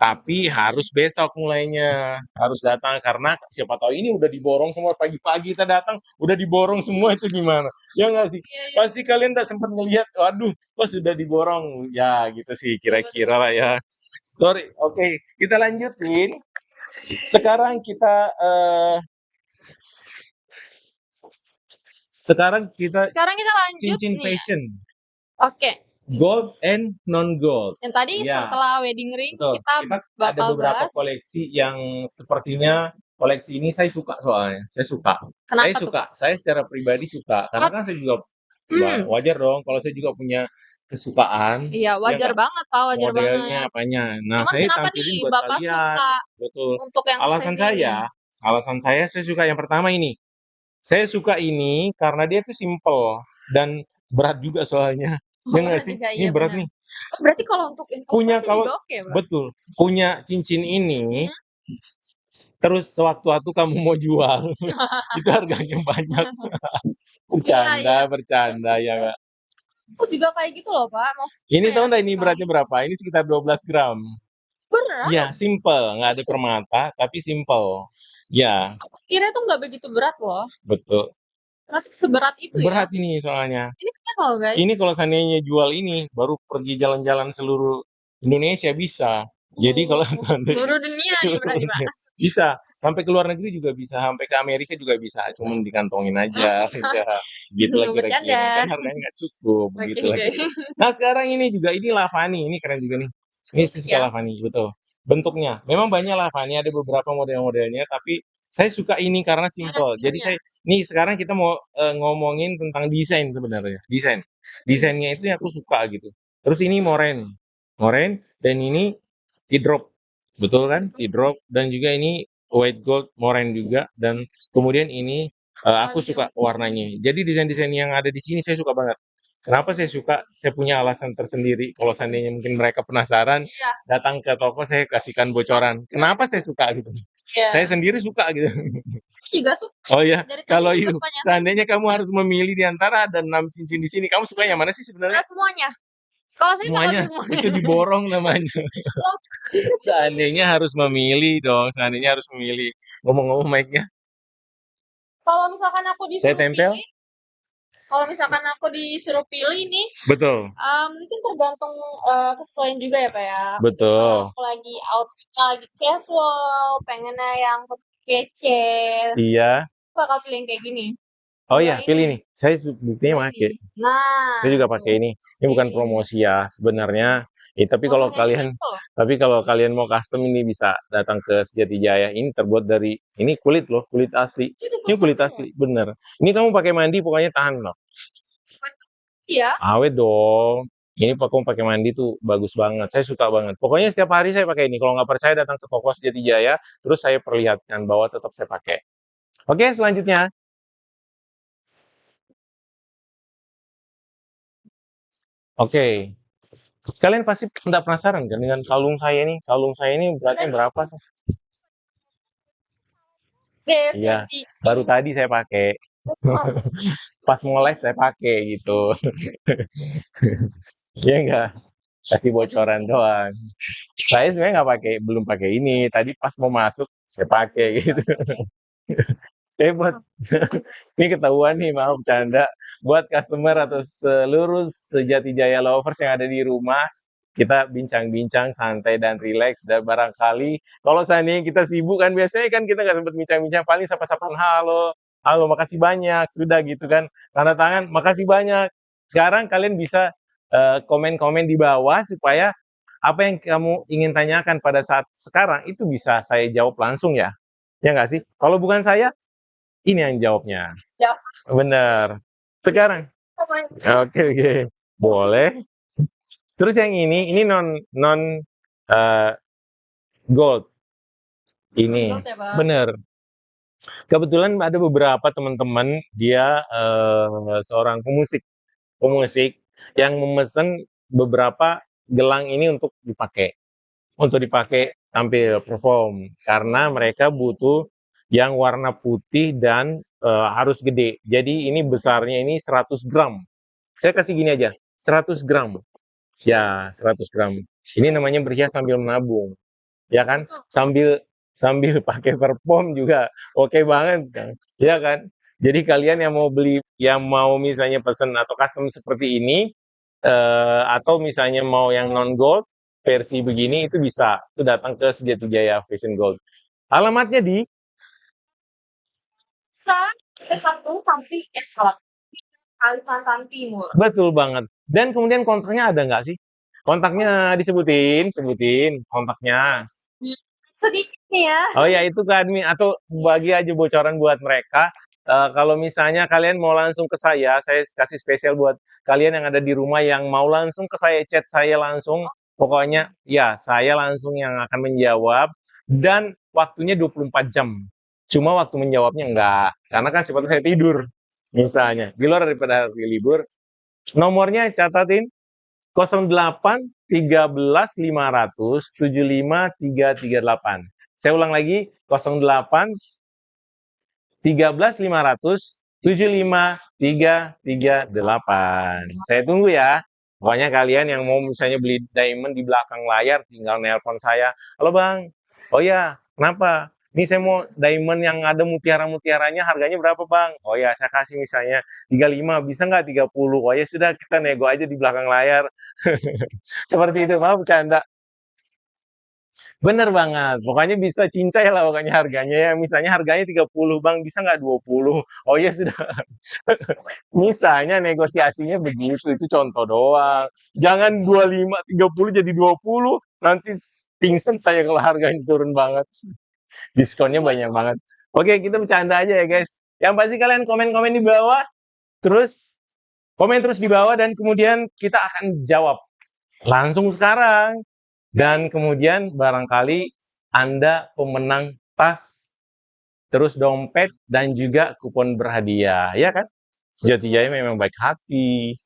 Tapi harus besok mulainya, harus datang karena siapa tahu ini udah diborong semua pagi-pagi kita datang, udah diborong semua itu gimana? Ya nggak sih? Iya, iya. Pasti kalian udah sempat ngelihat, waduh, kok sudah diborong? Ya gitu sih kira-kira lah ya. Sorry, oke, kita lanjutin. Sekarang kita Sekarang kita lanjut cincin nih. fashion, Oke. gold and non gold. Yang tadi Ya, setelah wedding ring betul. kita Kita ada bakal beberapa bahas. koleksi yang sepertinya koleksi ini saya suka soalnya. Saya suka. Kenapa Saya tuh, suka. Pak? Saya secara pribadi suka. Karena kan saya juga wajar dong kalau saya juga punya kesukaan. Iya, Ya wajar nggak? banget, Pak, wajar Modelnya banget. apanya. Nah, Cuman saya kenapa tampilin nih buat Bapak kalian. suka Betul. untuk yang Alasan sesi ini? saya suka yang pertama ini. Saya suka ini karena dia tuh simple dan berat juga soalnya. Oh, Ya nggak berat sih? juga, Ini iya berat benar. nih. Oh, berarti kalau untuk Punya investasi kalau juga oke, Pak? betul, punya cincin ini terus sewaktu-waktu kamu mau jual itu harganya banyak. Iya. Bercanda ya nggak? Aku juga kayak gitu loh, Pak. Maksudnya Ini tahu kayak nggak ini sekali beratnya berapa? Ini sekitar 12 gram. berat. Ya, simple, nggak ada permata, tapi simple. Ya, Aku kira itu nggak begitu berat loh. betul. Berarti seberat itu ya? Berat ini soalnya. Ini keren loh, guys. Ini kalau seandainya jual ini, baru pergi jalan-jalan seluruh Indonesia bisa. Jadi kalau Seluruh dunia nih berarti, Pak. bisa, sampai ke luar negeri juga bisa, sampai ke Amerika juga bisa, cuman dikantongin aja, ya, gitulah kira-kira. Kan Bercanda. harganya nggak cukup, Oke, begitulah. oke. Nah sekarang ini juga, ini Lavani, ini keren juga nih. Ini saya suka Ya. Lavani, betul. Bentuknya, memang banyak Lavani, ada beberapa model-modelnya, tapi saya suka ini karena simple. Jadi nih sekarang kita mau ngomongin tentang desain sebenarnya, desainnya itu yang aku suka gitu. Terus ini moren, dan ini T-drop, betul kan? T-drop dan juga ini white gold moren juga dan kemudian ini aku suka warnanya. Jadi desain-desain yang ada di sini saya suka banget. Kenapa saya suka? Saya punya alasan tersendiri. Kalau seandainya mungkin mereka penasaran, datang ke toko saya kasihkan bocoran. Kenapa saya suka gitu? Saya sendiri suka gitu. Juga suka. Oh ya, kalau juga itu seandainya kamu harus memilih di antara ada 6 cincin di sini, kamu suka yang mana sih sebenarnya? Semuanya. Kalau saya Semuanya, itu diborong namanya. Seandainya harus memilih dong, seandainya harus memilih. Ngomong-ngomong mic-nya. Kalau misalkan aku disuruh Saya tempel. pilih, kalau misalkan aku disuruh pilih nih, Betul. mungkin tergantung kesesuaian juga ya, Pak ya. Betul. Kalau aku lagi outfitnya lagi casual, pengennya yang kece. Iya. Bakal pilih yang kayak gini. Oh iya, pilih nih. Saya buktinya pakai. Nah, saya juga pakai ini. Ini bukan promosi ya sebenarnya. Tapi kalau kalian mau custom ini bisa datang ke Sejati Jaya. Ini terbuat dari ini kulit loh, kulit asli. Ini kulit asli, bener. Ini kamu pakai mandi pokoknya tahan loh. Iya. Awet dong. Ini vakum pakai mandi tuh bagus banget, saya suka banget. Pokoknya setiap hari saya pakai ini, kalau nggak percaya datang ke toko Sejati Jaya, terus saya perlihatkan bahwa tetap saya pakai. Oke, selanjutnya. Oke, kalian pasti nggak penasaran kan dengan kalung saya ini? Kalung saya ini beratnya berapa sih? Iya, baru tadi saya pakai. Pas mau les saya pakai gitu. Iya enggak? Kasih bocoran doang. Saya sebenarnya nggak pakai, belum pakai ini. Tadi pas mau masuk saya pakai gitu. Hebat. Ini ketahuan nih, maaf bercanda. Buat customer atau seluruh Sejati Jaya lovers yang ada di rumah, kita bincang-bincang santai dan rileks. Dan barangkali kalau seandainya kita sibuk kan, biasanya kan kita nggak sempat bincang-bincang, paling sapa-sapaan halo, halo, makasih banyak, sudah gitu kan. Tanda tangan, makasih banyak. Sekarang kalian bisa komen-komen di bawah supaya apa yang kamu ingin tanyakan pada saat sekarang itu bisa saya jawab langsung ya. Ya nggak sih? Kalau bukan saya, ini yang jawabnya. Ya. Bener. Sekarang. Oke, oke. Boleh. Terus yang ini non gold. Ini. Gold ya, Bang? Bener. Kebetulan ada beberapa teman-teman dia seorang pemusik yang memesan beberapa gelang ini untuk dipakai tampil perform karena mereka butuh yang warna putih dan harus gede. Jadi ini besarnya ini 100 gram. Saya kasih gini aja, 100 gram. Ya, 100 gram. Ini namanya berhias sambil menabung. Ya kan? Sambil sambil pakai perform juga oke banget kan. Ya kan? Jadi kalian yang mau beli, yang mau misalnya pesen atau custom seperti ini, atau misalnya mau yang non gold versi begini itu bisa. Itu datang ke Sejati Jaya Fashion Gold. Alamatnya di S1 sampai S1 Kalimantan Timur. betul banget. Dan kemudian kontaknya ada nggak sih? Kontaknya sebutin kontaknya. Sedikit nih ya. Oh ya, itu ke admin atau bagi aja bocoran buat mereka. Kalau misalnya kalian mau langsung ke saya kasih spesial buat kalian yang ada di rumah yang mau langsung ke saya, chat saya langsung. Pokoknya ya, saya langsung yang akan menjawab dan waktunya 24 jam. Cuma waktu menjawabnya enggak, karena kan sifatnya saya tidur. Misalnya, di luar daripada hari libur. Nomornya catatin 08 13 500 75 338. Saya ulang lagi 08 13 500 75 338. Saya tunggu ya. Pokoknya kalian yang mau misalnya beli diamond di belakang layar tinggal nelpon saya. Halo Bang. Oh ya, kenapa? Ini saya mau diamond yang ada mutiara-mutiaranya harganya berapa Bang? Oh ya, saya kasih misalnya 35, bisa nggak 30? Oh ya sudah, kita nego aja di belakang layar. Seperti itu, maaf bercanda. Bener banget, pokoknya bisa cincai lah pokoknya harganya ya. Misalnya harganya 30 Bang, bisa nggak 20? Oh ya sudah. Misalnya negosiasinya begitu, itu contoh doang. Jangan 25, 30 jadi 20, nanti pingsan saya kalau harganya turun banget. Diskonnya banyak banget. Oke, kita bercanda aja ya guys. Yang pasti kalian komen-komen di bawah, terus komen terus di bawah dan kemudian kita akan jawab langsung sekarang. Dan kemudian barangkali Anda pemenang tas, terus dompet, dan juga kupon berhadiah, ya kan? Sejati Jaya memang baik hati.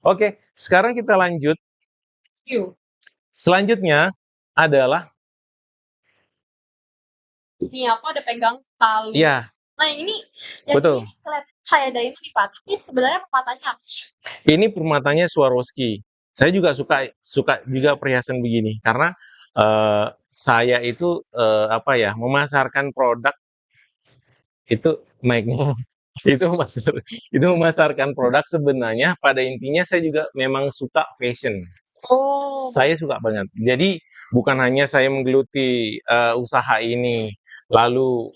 Oke, sekarang kita lanjut. Yuk. Selanjutnya adalah, Nih aku ada pegang tali. ya, Nah ini, yang betul. ini saya diamond di patah. Ini sebenarnya permatanya apa? Ini permatanya Swarovski. Saya juga suka juga perhiasan begini karena saya itu apa ya, memasarkan produk itu mic-nya itu memasarkan produk sebenarnya pada intinya saya juga memang suka fashion. Oh. Saya suka banget. Jadi bukan hanya saya menggeluti usaha ini lalu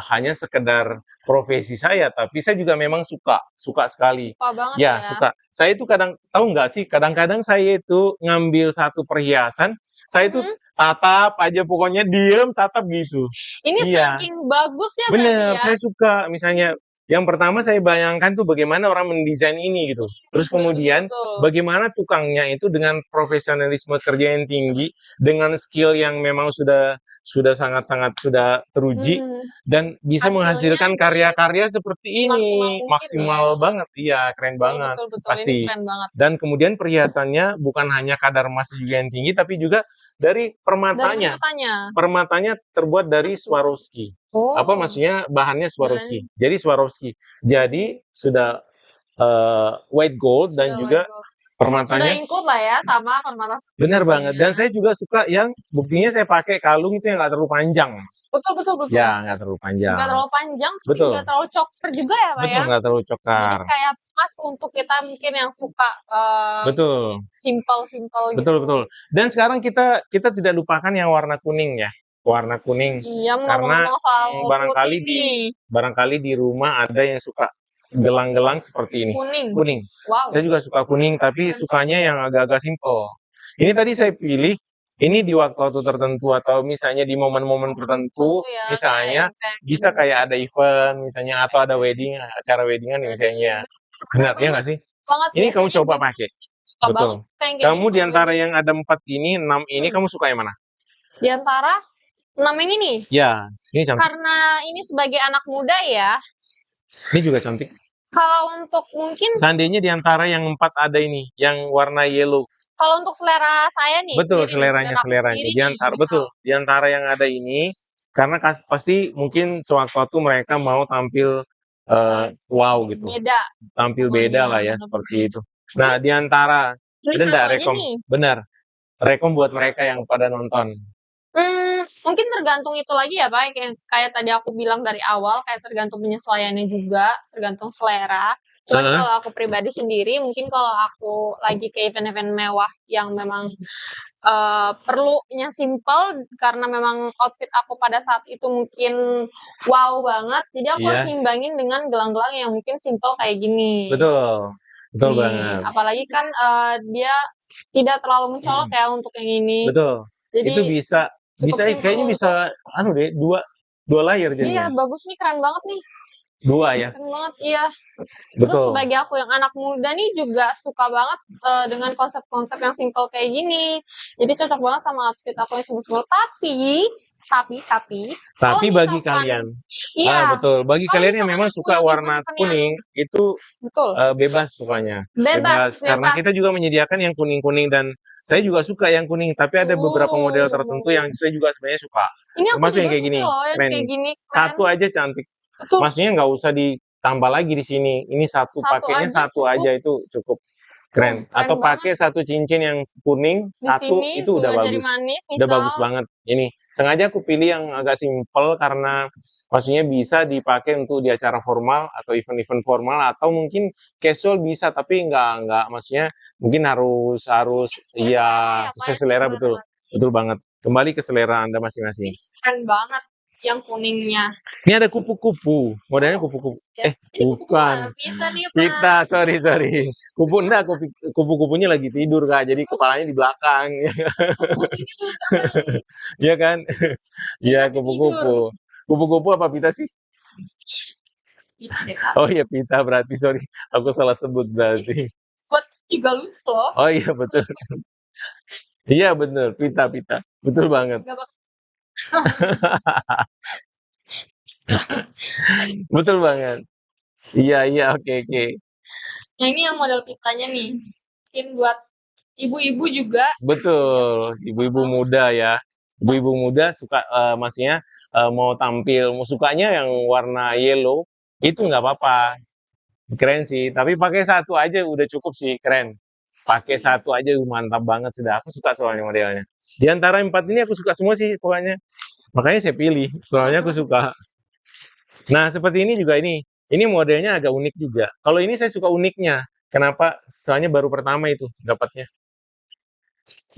hanya sekedar profesi saya, tapi saya juga memang suka sekali. Suka banget Ya, ya. suka. Saya itu tahu nggak sih, kadang-kadang saya itu ngambil satu perhiasan, saya itu tatap aja pokoknya diem, tatap gitu. Ini Iya. saking bagusnya berarti Bener, ya. saya suka misalnya Yang pertama saya bayangkan tuh bagaimana orang mendesain ini gitu. Terus kemudian Betul. bagaimana tukangnya itu dengan profesionalisme kerja yang tinggi, dengan skill yang memang sudah sangat-sangat sudah teruji Hmm, dan bisa hasilnya menghasilkan karya-karya seperti semaksimal ini. mungkin ya. Maksimal banget, iya, keren Betul, banget, betul, betul. Ini pasti. keren banget. Dan kemudian perhiasannya bukan hanya kadar emas juga yang tinggi, tapi juga dari Dari permatanya. permatanya. Permatanya terbuat dari Swarovski. Apa Oh, maksudnya bahannya Swarovski? bahan Jadi Swarovski. Jadi sudah white gold dan sudah juga white gold. Sudah permatanya include lah ya sama permata. benar banget. Dan saya juga suka yang buktinya saya pakai kalung itu yang nggak terlalu panjang. Betul, betul, betul. Ya, nggak terlalu panjang. Nggak terlalu panjang, tapi Betul. nggak terlalu coklat juga ya, Pak Betul, ya. nggak terlalu Jadi cokar. kayak pas untuk kita mungkin yang suka Betul. simple-simple Betul, gitu. betul. Dan sekarang kita tidak lupakan yang warna kuning ya. Warna kuning. Iya, Karena ngomong-ngomong soal barangkali putih barangkali di rumah ada yang suka gelang-gelang seperti ini. kuning. Kuning. Wow. Saya juga suka kuning, tapi sukanya yang agak-agak simple. Ini tadi saya pilih, ini di waktu-waktu tertentu atau misalnya di momen-momen tertentu, Ya, misalnya kayak bisa kayak ada event, misalnya atau ada wedding, acara weddingan misalnya. Benar, ya nggak sih? banget Ini kamu biasanya coba gue pakai. suka Betul. banget kayak gini Kamu di antara yang ada 4 ini, 6 ini, kamu suka yang mana? di antara 6 ini nih. Ya, ini cantik. Karena ini sebagai anak muda ya. Ini juga cantik. Kalau untuk mungkin Seandainya di antara yang 4 ada ini, yang warna yellow. kalau untuk selera saya nih, Betul, sendiri, seleranya. selera aku sendiri Di nih, antara betul, di antara yang ada ini karena pasti mungkin sewaktu-waktu mereka mau tampil wow gitu. beda. Tampil beda lah ya seperti itu. Nah, di antara Terus ada enggak satu aja rekom? nih. Benar. Rekom buat mereka yang pada nonton. Mungkin tergantung itu lagi ya Pak, kayak tadi aku bilang dari awal, kayak tergantung penyesuaiannya juga, tergantung selera. Cuman kalau aku pribadi sendiri, mungkin kalau aku lagi ke event-event mewah yang memang perlunya simple karena memang outfit aku pada saat itu mungkin wow banget, jadi aku harus Iya. ngimbangin dengan gelang-gelang yang mungkin simple kayak gini. Betul. Betul Nih, banget. apalagi kan dia tidak terlalu mencolok ya untuk yang ini. Betul. Jadi Itu bisa simple kayaknya bisa anu deh, dua layer Iya, jadinya. bagus nih, keren banget nih. Dua ya. Keren banget, iya. Terus Betul. sebagai aku yang anak muda nih juga suka banget dengan konsep-konsep yang simple kayak gini. Jadi cocok banget sama outfit aku yang simple. Tapi Tapi kalau bagi misalkan kalian, iya, betul. Bagi kalau kalian yang misalkan memang aku suka warna event-event yang kuning, itu betul, bebas pokoknya. bebas, Karena bebas. kita juga menyediakan yang kuning-kuning dan saya juga suka yang kuning, tapi ada beberapa model tertentu yang saya juga sebenarnya suka. Ini aku Termasuk juga yang kayak suka gini, loh, yang keren. kayak gini, keren. Satu aja cantik. Betul. Maksudnya nggak usah ditambah lagi di sini. Ini Satu pakainya aja satu cukup. aja itu cukup keren. Keren Atau pakai banget. satu cincin yang kuning, Di satu sini itu udah suka jari bagus. manis, Udah bagus misal. banget. Ini sengaja aku pilih yang agak simpel karena maksudnya bisa dipakai untuk di acara formal atau event-event formal atau mungkin casual bisa tapi nggak maksudnya mungkin harus ya sesuai selera betul banget. Kembali ke selera Anda masing-masing. Keren banget yang kuningnya. Ini ada kupu-kupu, modelnya kupu-kupu. Bukan. Pita nih, Pak. Pita, sorry. Kupu-kupunya lagi tidur Kak, jadi kepalanya di belakang. Iya kan? Iya, kupu-kupu. Kupu-kupu apa pita sih? Oh iya, pita berarti, sorry. Aku salah sebut berarti. Buat juga lucu loh. Oh iya, betul. Iya, bener. Pita. Betul banget. Betul banget. Iya, oke. Nah, ini yang model pitanya nih. Mungkin buat ibu-ibu juga. Betul, ibu-ibu muda ya. Ibu-ibu muda suka maksudnya mau tampil, sukanya yang warna yellow, itu nggak apa-apa. Keren sih, tapi pakai satu aja udah cukup sih, keren. Pakai satu aja mantap banget sudah. Aku suka soalnya modelnya. Di antara 4 ini aku suka semua sih pokoknya. Makanya saya pilih, soalnya aku suka. Nah, seperti ini juga ini. Ini modelnya agak unik juga. Kalau ini saya suka uniknya. Kenapa? Soalnya baru pertama itu dapatnya.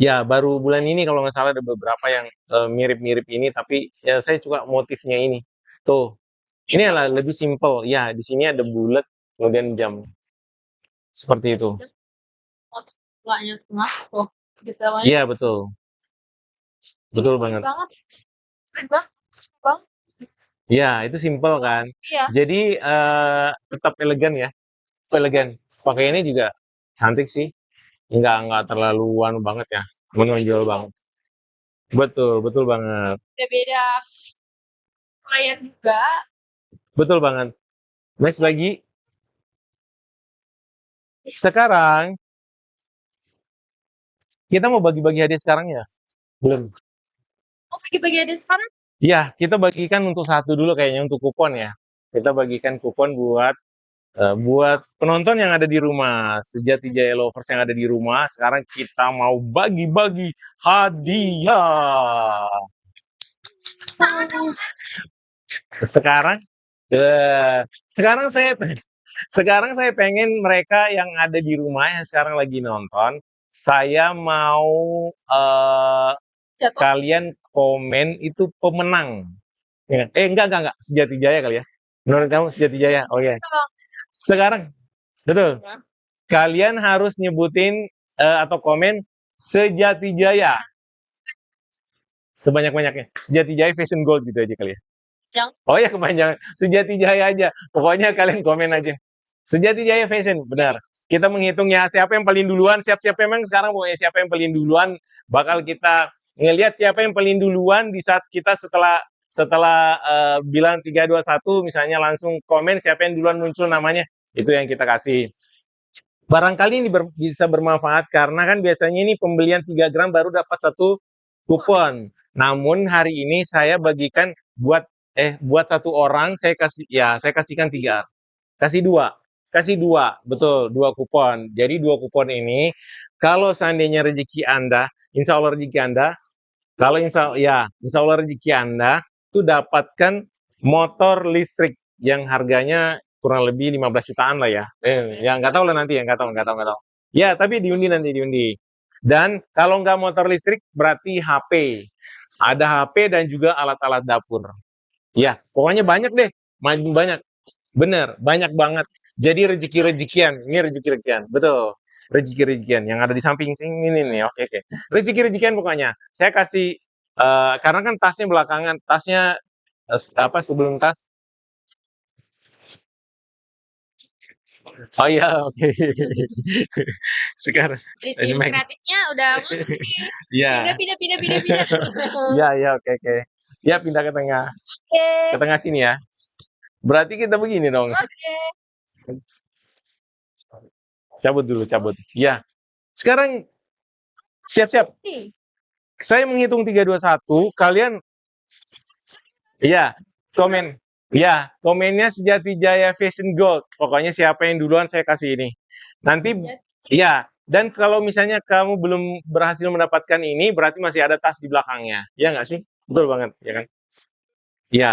Ya, baru bulan ini kalau nggak salah ada beberapa yang mirip-mirip ini, tapi ya saya suka motifnya ini. Tuh, ini adalah lebih simpel. Ya, di sini ada bulat, kemudian jam. Seperti itu. Iya, betul. Betul banget. Ya, itu simple kan. Iya. Jadi tetap elegan ya, elegan. Pakai ini juga cantik sih, nggak terlaluan banget ya, menonjol banget. Betul, betul banget, Beda-beda klien juga. betul banget. Next lagi, sekarang kita mau bagi-bagi hadiah sekarang ya? Belum. Oh, bagi-bagi ada sekarang? Ya, kita bagikan untuk satu dulu kayaknya untuk kupon ya. Kita bagikan kupon buat penonton yang ada di rumah, Sejati Jaya Lovers yang ada di rumah. Sekarang kita mau bagi-bagi hadiah. Sekarang, eh, sekarang saya sekarang saya pengen mereka yang ada di rumah yang sekarang lagi nonton, saya mau Jatuh. kalian komen itu pemenang. Ya. Enggak, Sejati Jaya kali ya. Menurut kamu Sejati Jaya? Oh ya. Sekarang, betul. Kalian harus nyebutin atau komen Sejati Jaya sebanyak-banyaknya. Sejati Jaya Fashion Gold gitu aja kali ya. Yang Oh ya kepanjangan. Sejati Jaya aja. Pokoknya kalian komen aja. Sejati Jaya Fashion, benar. Kita menghitung ya siapa yang paling duluan, siap-siap memang sekarang pokoknya siapa yang paling duluan bakal kita ngelihat siapa yang paling duluan di saat kita setelah setelah bilang 3 2 1 misalnya langsung komen siapa yang duluan muncul namanya. Itu yang kita kasih. Barangkali ini bisa bermanfaat karena kan biasanya ini pembelian 3 gram baru dapat satu kupon. Namun hari ini saya bagikan buat satu orang saya kasihkan 3. Kasih 2. Kasih 2, betul, 2 kupon. Jadi 2 kupon ini kalau seandainya rezeki Anda, insya Allah rezeki Anda, kalau insya Allah rezeki Anda itu dapatkan motor listrik yang harganya kurang lebih 15 jutaan lah ya. Ya nggak tahu lah nanti ya, nggak tahu. Ya, tapi diundi nanti diundi. Dan kalau nggak motor listrik berarti HP. Ada HP dan juga alat-alat dapur. Ya, pokoknya banyak deh, banyak. Bener, banyak banget. Jadi rezeki-rezekian, ini rezeki-rezekian, betul. Rezeki-rezekian yang ada di samping sini nih, oke oke. Rezeki-rezekian pokoknya. Saya kasih karena kan tasnya belakangan, tasnya apa sebelum tas? Oh iya, oke. Sekarang ini tim kreatifnya udah Iya. pindah. Iya, iya, oke oke. Ya pindah ke tengah. Ke Oke. tengah sini ya. Berarti kita begini dong. Oke. Cabut dulu, cabut. Ya. Sekarang siap-siap. Nih. Saya menghitung 3 2 1, kalian iya, komen. Ya, komennya Sejati Jaya Fashion Gold. Pokoknya siapa yang duluan saya kasih ini. Nanti iya, dan kalau misalnya kamu belum berhasil mendapatkan ini, berarti masih ada tas di belakangnya. Iya nggak sih? Betul banget, ya kan? Iya,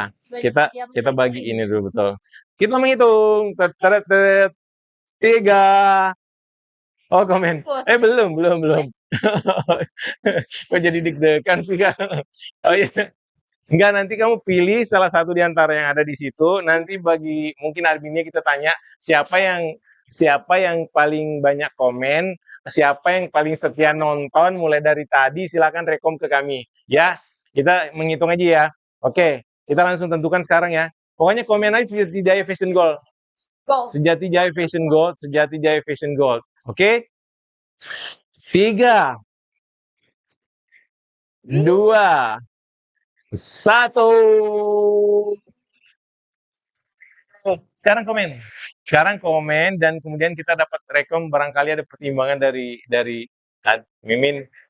kita bagi ini dulu betul. Kita menghitung. Tet, tet, tet. 3. Oh, komen. Belum. Kok jadi deg-degan sih, Kak? Oh iya. Enggak, nanti kamu pilih salah satu di antara yang ada di situ. Nanti bagi mungkin adminnya kita tanya siapa yang paling banyak komen, siapa yang paling setia nonton mulai dari tadi, silakan rekom ke kami. Ya, kita menghitung aja ya. Oke, kita langsung tentukan sekarang ya. Pokoknya komen aja Sejati Jaya Fashion Gold. Sejati Jaya Fashion Gold, Sejati Jaya Fashion Gold. Oke? 3, 2, 1. Sekarang komen dan kemudian kita dapat rekom barangkali ada pertimbangan dari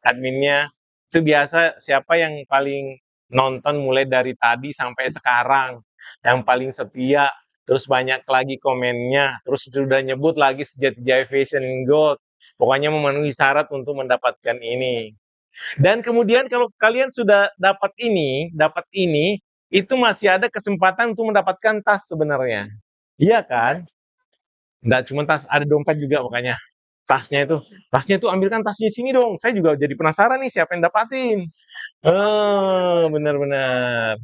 adminnya. Itu biasa siapa yang paling nonton mulai dari tadi sampai sekarang, yang paling setia, terus banyak lagi komennya, terus sudah nyebut lagi Sejati Jaya Fashion Gold. Pokoknya memenuhi syarat untuk mendapatkan ini. Dan kemudian kalau kalian sudah dapat ini, itu masih ada kesempatan untuk mendapatkan tas sebenarnya. Iya kan? Nggak cuma tas, ada dompet juga makanya. Tasnya itu ambilkan tasnya sini dong. Saya juga jadi penasaran nih siapa yang dapatin. Benar-benar.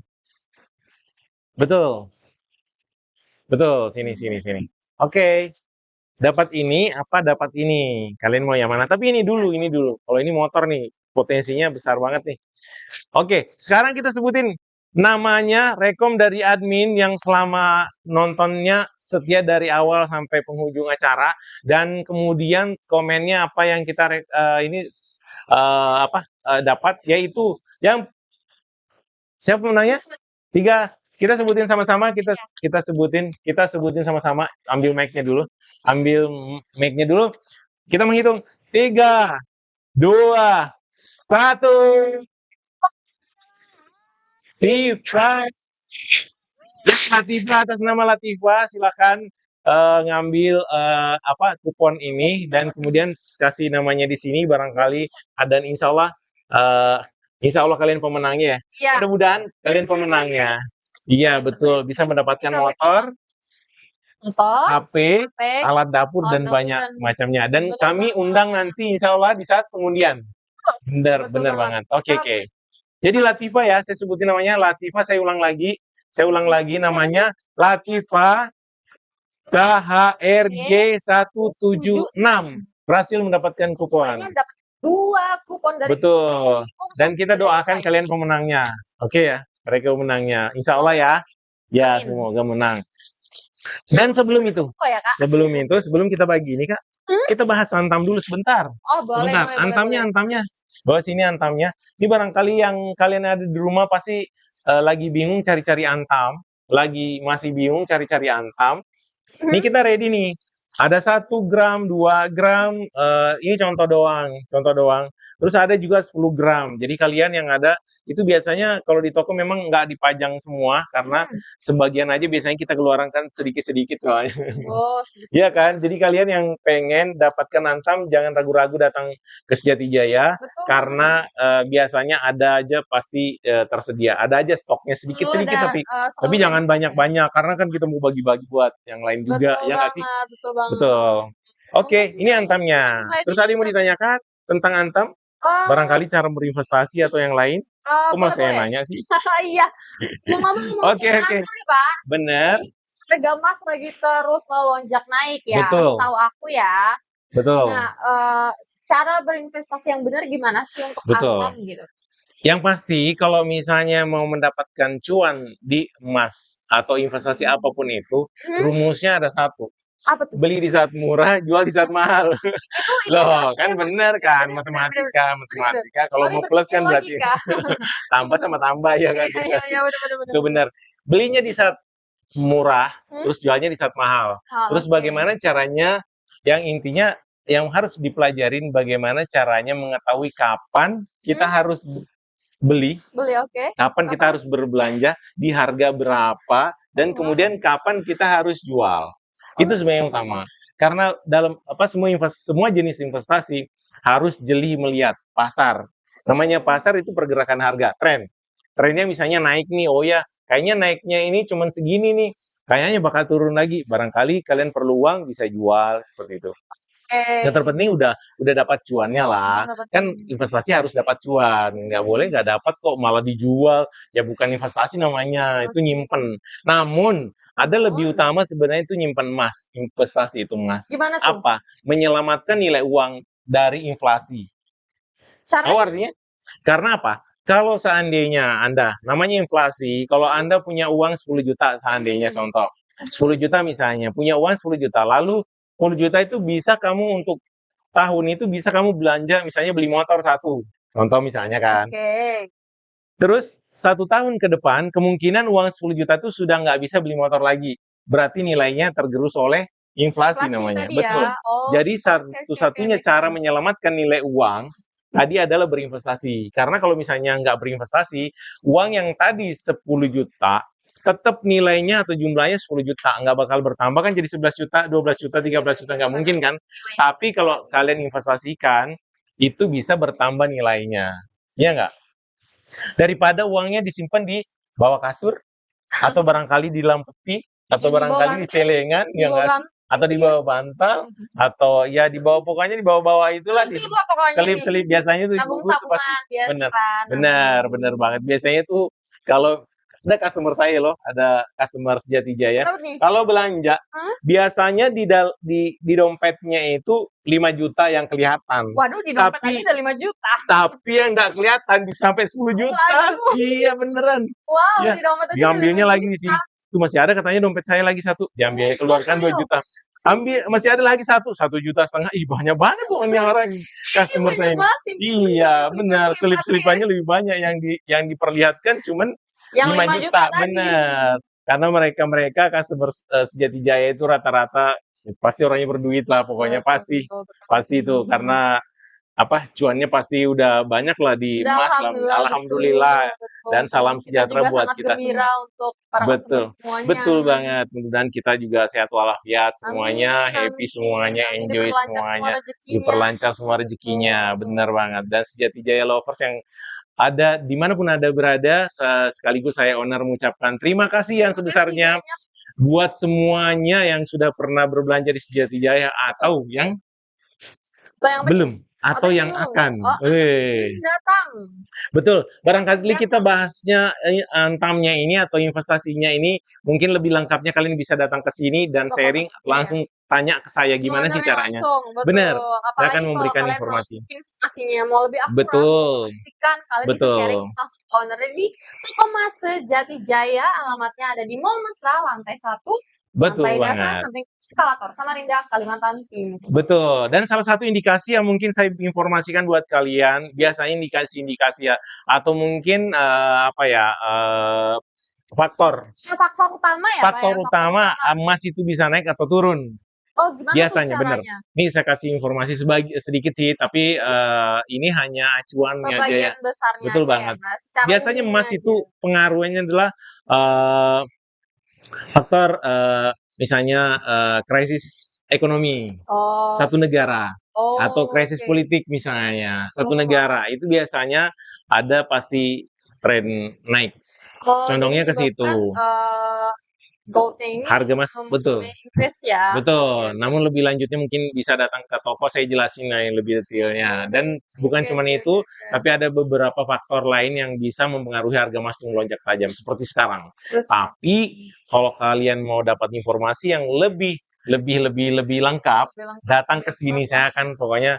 Betul, betul. Sini. Oke. Dapat ini, apa dapat ini? Kalian mau yang mana? Tapi ini dulu. Kalau ini motor nih, potensinya besar banget nih. Oke, sekarang kita sebutin Namanya rekom dari admin yang selama nontonnya setia dari awal sampai penghujung acara, dan kemudian komennya apa yang kita dapat, yaitu yang siapa menanya? 3, kita sebutin sama-sama, kita sebutin sama-sama. Ambil mic-nya dulu, kita menghitung 3, 2, 1. Latifah, atas nama Latifah silakan ngambil kupon ini, dan kemudian kasih namanya di sini barangkali, dan insya Allah kalian pemenangnya ya. Iya. Mudah-mudahan kalian pemenangnya. Iya betul, bisa mendapatkan motor, HP, alat dapur dan banyak macamnya. Dan kami undang nanti insya Allah di saat pengundian. Bener banget. Oke. Jadi Latifah ya, saya sebutin namanya Latifah, saya ulang lagi namanya Latifah KHRG 176. Berhasil mendapatkan kupon. Dapat 2 kupon dari Betul. Dan kita doakan kalian pemenangnya. Oke ya, mereka pemenangnya. Insya Allah ya. Ya, semoga menang. Dan sebelum kita bagi ini Kak, kita bahas Antam dulu sebentar. Boleh. Antamnya. Bawa sini Antamnya. Ini barangkali yang kalian ada di rumah pasti lagi bingung cari-cari Antam, masih bingung cari-cari Antam. Ini kita ready nih. Ada 1 gram, 2 gram, ini contoh doang. Terus ada juga 10 gram. Jadi kalian yang ada, itu biasanya kalau di toko memang nggak dipajang semua, karena sebagian aja biasanya kita keluarkan sedikit-sedikit soalnya. Iya kan? Jadi kalian yang pengen dapatkan Antam, jangan ragu-ragu datang ke Sejati Jaya. Betul. Karena biasanya ada aja pasti tersedia. Ada aja stoknya sedikit-sedikit, tapi jangan banyak-banyak, karena kan kita mau bagi-bagi buat yang lain juga. Ya nggak sih? Betul. Oke, ini Antamnya. Terus tadi mau ditanyakan tentang Antam? Barangkali cara berinvestasi atau yang lain? Kok malah saya nanya sih? Iya. Oke. Pak. Bener. Harga emas lagi terus melonjak naik ya. Betul. Setahu aku ya. Betul. Nah, cara berinvestasi yang benar gimana sih untuk Antam gitu? Yang pasti kalau misalnya mau mendapatkan cuan di emas atau investasi apapun itu, rumusnya ada satu. Apa tuh? Beli di saat murah, jual di saat mahal. Loh, kan bener kan, matematika. Kalau mau plus kan berarti tambah sama tambah ya kan. Iya, benar. Itu bener. Belinya di saat murah, terus jualnya di saat mahal. Terus bagaimana caranya? Yang intinya yang harus dipelajarin bagaimana caranya mengetahui kapan kita harus beli, kapan kita harus berbelanja, di harga berapa, dan kemudian kapan kita harus jual. Itu sebenarnya yang utama. Karena dalam semua jenis investasi harus jeli melihat pasar. Namanya pasar itu pergerakan harga, trennya misalnya naik nih, oh ya kayaknya naiknya ini cuman segini nih, kayaknya bakal turun lagi, barangkali kalian perlu uang, bisa jual seperti itu. Yang terpenting udah dapat cuannya lah. Kan investasi harus dapat cuan, nggak boleh nggak dapat kok malah dijual, ya bukan investasi namanya, itu nyimpen. Namun ada lebih utama sebenarnya itu nyimpen emas, investasi itu emas. Gimana tuh? Apa? Menyelamatkan nilai uang dari inflasi. Tahu artinya? Karena apa? Kalau seandainya Anda, namanya inflasi, kalau Anda punya uang 10 juta seandainya contoh, 10 juta misalnya, punya uang 10 juta, lalu 10 juta itu bisa kamu untuk tahun itu bisa kamu belanja misalnya beli motor 1, contoh misalnya kan. Terus 1 tahun ke depan kemungkinan uang 10 juta itu sudah nggak bisa beli motor lagi. Berarti nilainya tergerus oleh inflasi namanya. Betul. Jadi satu-satunya cara menyelamatkan nilai uang tadi adalah berinvestasi. Karena kalau misalnya nggak berinvestasi, uang yang tadi 10 juta tetap nilainya atau jumlahnya 10 juta, nggak bakal bertambah kan, jadi 11 juta, 12 juta, 13 juta, nggak mungkin kan. Tapi kalau kalian investasikan, itu bisa bertambah nilainya. Iya nggak? Daripada uangnya disimpan di bawah kasur, atau barangkali di dalam peti, atau barangkali di celengan, ya nggak sih? Atau di bawah bantal, atau ya di bawah, pokoknya di bawah-bawah itulah, selip-selip biasanya tuh ibu tuh pasti bener banget. Biasanya tuh kalau Ada customer saya loh, ada customer Sejati Jaya. Kenapa nih? Kalau belanja, Hah? biasanya di dompetnya itu 5 juta yang kelihatan. Waduh, di dompet aja Tapi udah 5 juta. tapi yang nggak kelihatan bisa sampai 10 juta. Waduh. Iya beneran. Wow, Ya, di dompet aja udah 5 diambilnya lagi di juta. sini. Itu masih ada katanya dompet saya lagi 1, diambil keluarkan 2 juta. Ambil masih ada lagi 1,5 juta. Ih, banyak banget pokoknya orang customer saya ini. Iya, benar. Selip-selipannya lebih banyak yang diperlihatkan cuman Yang 5 5 juta, juta tadi. bener. Karena mereka customer Sejati Jaya itu rata-rata pasti orangnya berduit lah pokoknya, pasti itu karena apa, cuannya pasti udah banyak lah di Sudah, emas lah. Alhamdulillah. betul. Dan salam Kita sejahtera juga buat sangat kita gembira semua. untuk para Betul, customer semuanya. betul banget. Mudah-mudahan kita juga sehat walafiat semuanya, Amin, happy amin. semuanya, enjoy Diperlancar semua semuanya, rezekinya. diperlancar semua rezekinya, bener banget. Dan Sejati Jaya Lovers yang ada dimanapun Anda berada, sekaligus saya owner mengucapkan terima kasih yang sebesarnya buat semuanya yang sudah pernah berbelanja di Sejati Jaya atau yang belum atau yang akan. Datang. Betul. Barangkali kita bahasnya antamnya ini atau investasinya ini mungkin lebih lengkapnya kalian bisa datang ke sini dan sharing langsung tanya ke saya gimana sih caranya. Benar. Saya akan memberikan informasi. Investasinya mau lebih akurat, betul. pastikan kalian bisa sharing langsung ke ownernya di Toko Mas Sejati Jaya. Alamatnya ada di Mall Mesra lantai 1. Betul Sampai banget. dasar sampai eskalator Samarinda, Kalimantan Timur. Betul. Dan salah satu indikasi yang mungkin saya informasikan buat kalian, biasanya indikasi ya, atau mungkin faktor. Faktor utama ya, Faktor utama emas itu bisa naik atau turun. Oh, gimana biasanya tuh bener. Nih saya kasih informasi sedikit sih, tapi ini hanya acuannya aja ya. Betul banget. Ya, biasanya emas itu pengaruhnya adalah faktor misalnya krisis ekonomi satu negara atau krisis politik misalnya satu negara, itu biasanya ada pasti tren naik. Condongnya ke situ. Goldnya ini harga emas betul. Ya. Betul. Namun lebih lanjutnya mungkin bisa datang ke toko, saya jelasin yang lebih detailnya. Dan bukan cuma itu, tapi ada beberapa faktor lain yang bisa mempengaruhi harga emas melonjak tajam seperti sekarang. Tapi kalau kalian mau dapat informasi yang lebih lengkap, datang ke sini. Saya akan pokoknya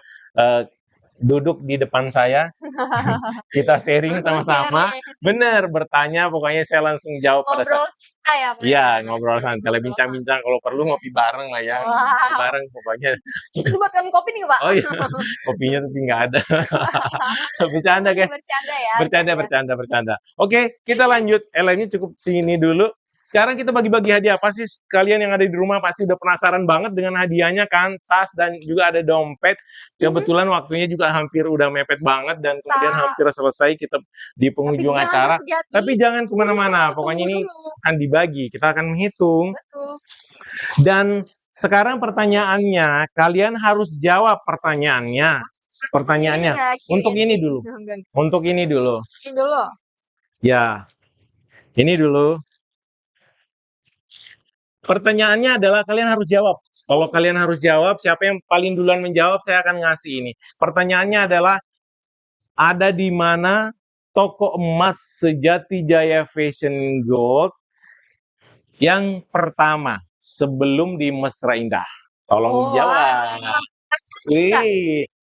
duduk di depan saya, kita sharing sama-sama, bener, bertanya, pokoknya saya langsung jawab pada saat. Iya, ngobrol santai, bincang-bincang, kalau perlu ngopi bareng lah ya, ngopi bareng pokoknya. Bisa dibuatkan kopi nih Pak? Oh iya, kopinya tapi nggak ada. Bercanda guys, bercanda. Oke, kita lanjut. Ini cukup sini dulu. Sekarang kita bagi-bagi hadiah. Pasti kalian yang ada di rumah pasti udah penasaran banget dengan hadiahnya kan, tas dan juga ada dompet. Kebetulan waktunya juga hampir udah mepet banget dan kemudian hampir selesai kita di penghujung acara. Tapi jangan kemana-mana, pokoknya ini akan dibagi, kita akan menghitung. Dan sekarang pertanyaannya, kalian harus jawab pertanyaannya. Untuk ini dulu. Ya, ini dulu. Pertanyaannya adalah kalian harus jawab. Kalau kalian harus jawab, siapa yang paling duluan menjawab, saya akan ngasih ini. Pertanyaannya adalah, ada di mana toko emas Sejati Jaya Fashion Gold yang pertama sebelum di Mesra Indah? Tolong jawab.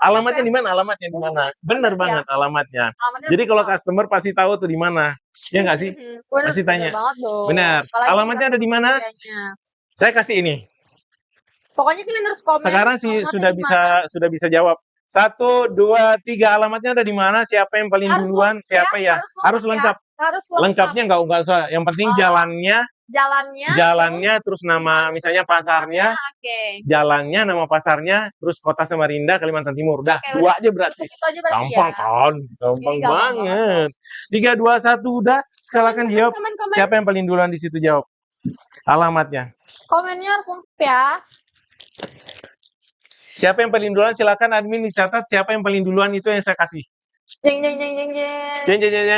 Alamatnya di mana? Bener banget alamatnya. Jadi kalau customer pasti tahu tuh di mana. Ya nggak sih? Pasti tanya. Benar. Alamatnya ada di mana? Saya kasih ini. Pokoknya kalian harus komen. Sekarang sih sudah bisa jawab. 1, 2, 3, alamatnya ada di mana? Siapa yang paling duluan? Siapa ya? Harus lengkap. Lengkapnya nggak usah. Yang penting jalannya, terus nama misalnya pasarnya, jalannya, nama pasarnya, terus kota Samarinda, Kalimantan Timur. Udah, 2 aja berarti. Gampang kan? Gampang banget. 3, 2, 1, udah. Silakan jawab. Siapa yang paling duluan di situ jawab? Alamatnya. Komennya harus lengkap ya. Siapa yang paling duluan? Silakan admin dicatat siapa yang paling duluan, itu yang saya kasih. Jeng.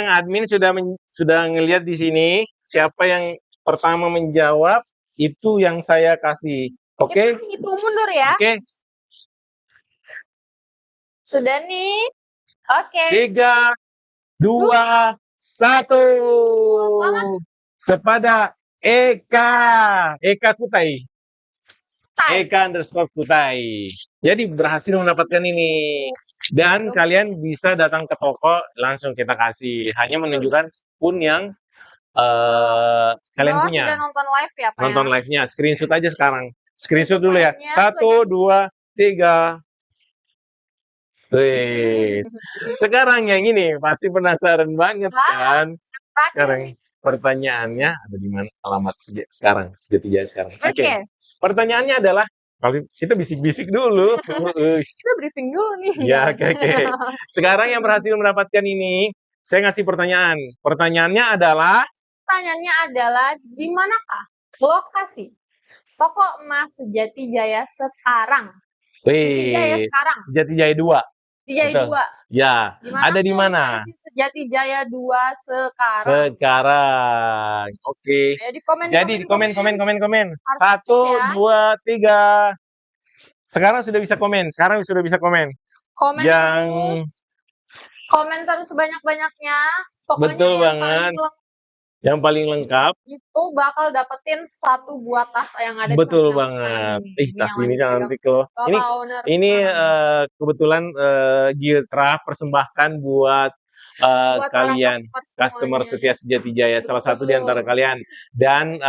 Admin sudah ngelihat di sini siapa yang pertama menjawab, itu yang saya kasih. Oke? Hitung mundur ya. Oke. Sudah nih. Oke. 3, 2, 1. kepada Eka Kutai. Eka_Kutai. Jadi berhasil mendapatkan ini. Dan kalian bisa datang ke toko, langsung kita kasih. Hanya menunjukkan pun yang kalian punya. Sudah nonton live ya, Pak? Nonton live-nya. Screenshot aja sekarang. Screenshot dulu ya. 1, 2, 3. Wih. Sekarang yang ini pasti penasaran banget kan? Sekarang pertanyaannya ada di mana alamat sekarang Sejatijaya sekarang. Oke. Pertanyaannya adalah kalau kita bisik-bisik dulu. Kita briefing dulu nih. Ya, oke. Sekarang yang berhasil mendapatkan ini, saya ngasih pertanyaan. Pertanyaannya adalah di manakah lokasi toko emas Sejatijaya sekarang? Sejatijaya sekarang. Sejatijaya 2. Sejatijaya 2. Ya, ada di mana? Sejatijaya 2 sekarang. Sekarang. Oke. Jadi di komen. 1, 2, 3. Sekarang sudah bisa komen. Komen terus sebanyak-banyaknya. Pokoknya betul banget. Yang paling lengkap itu bakal dapetin 1 buah tas yang ada betul banget. Tas ini cantik loh. Ini kebetulan Giltra persembahkan buat kalian customer setia Sejatijaya, salah satu di antara kalian, dan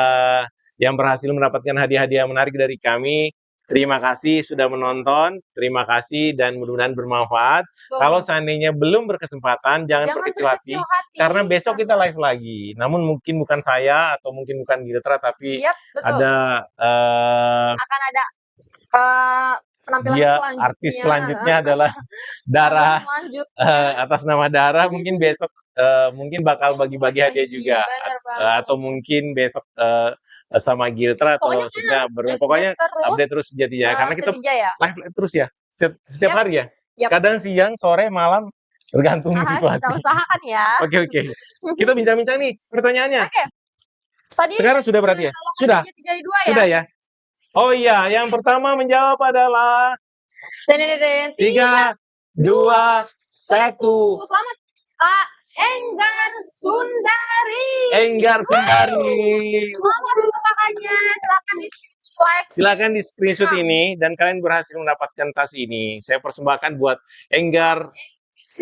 yang berhasil mendapatkan hadiah-hadiah menarik dari kami. Terima kasih sudah menonton, terima kasih dan mudah-mudahan bermanfaat. Kalau seandainya belum berkesempatan, jangan berkecil hati, karena besok kita live lagi. Namun mungkin bukan saya atau mungkin bukan Giltra, tapi ada akan ada penampilan selanjutnya. Artis selanjutnya adalah Dara. Atas nama Dara mungkin besok mungkin bakal bagi-bagi hadiah juga. Atau mungkin besok sama Giltra atau sudah pokoknya update terus Sejatijaya karena kita live terus ya setiap hari ya. Kadang siang, sore, malam tergantung situasi. Kita usahakan ya. Oke. Kita bincang-bincang nih pertanyaannya. Tadi sekarang sudah berarti ya? Sudah ya? Oh iya, yang pertama menjawab adalah 3, 2, 1. Selamat Kak Enggar Sundari. Selamat dulu kakaknya. Silakan di screenshot ini dan kalian berhasil mendapatkan tas ini. Saya persembahkan buat Enggar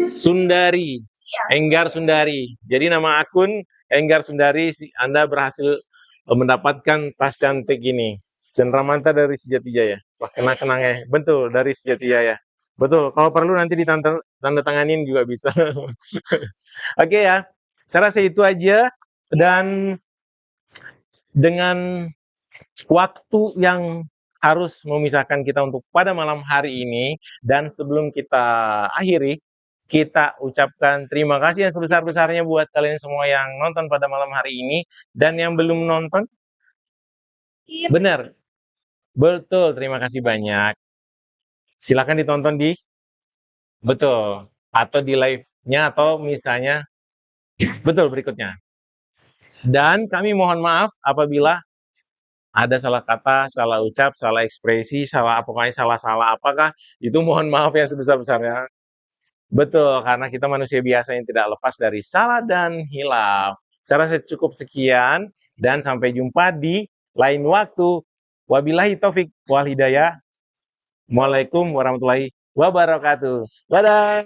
Sundari. Enggar Sundari. Jadi nama akun Enggar Sundari, Anda berhasil mendapatkan tas cantik ini. Cenderamata dari Sejatijaya. Wah, kenang-kenangnya. Betul, dari Sejatijaya. Betul, kalau perlu nanti ditanda tanganin juga bisa. Oke ya, saya rasa itu aja. Dan dengan waktu yang harus memisahkan kita untuk pada malam hari ini, dan sebelum kita akhiri, kita ucapkan terima kasih yang sebesar-besarnya buat kalian semua yang nonton pada malam hari ini, dan yang belum nonton, benar, betul, terima kasih banyak. Silakan ditonton betul, atau di live-nya, atau misalnya betul berikutnya. Dan kami mohon maaf apabila ada salah kata, salah ucap, salah ekspresi, pokoknya salah-salah apakah, itu mohon maaf yang sebesar-besarnya. Betul, karena kita manusia biasa yang tidak lepas dari salah dan hilaf. Saya rasa cukup sekian, dan sampai jumpa di lain waktu. Wabillahi taufik wal hidayah. Assalamualaikum warahmatullahi wabarakatuh. Dadah.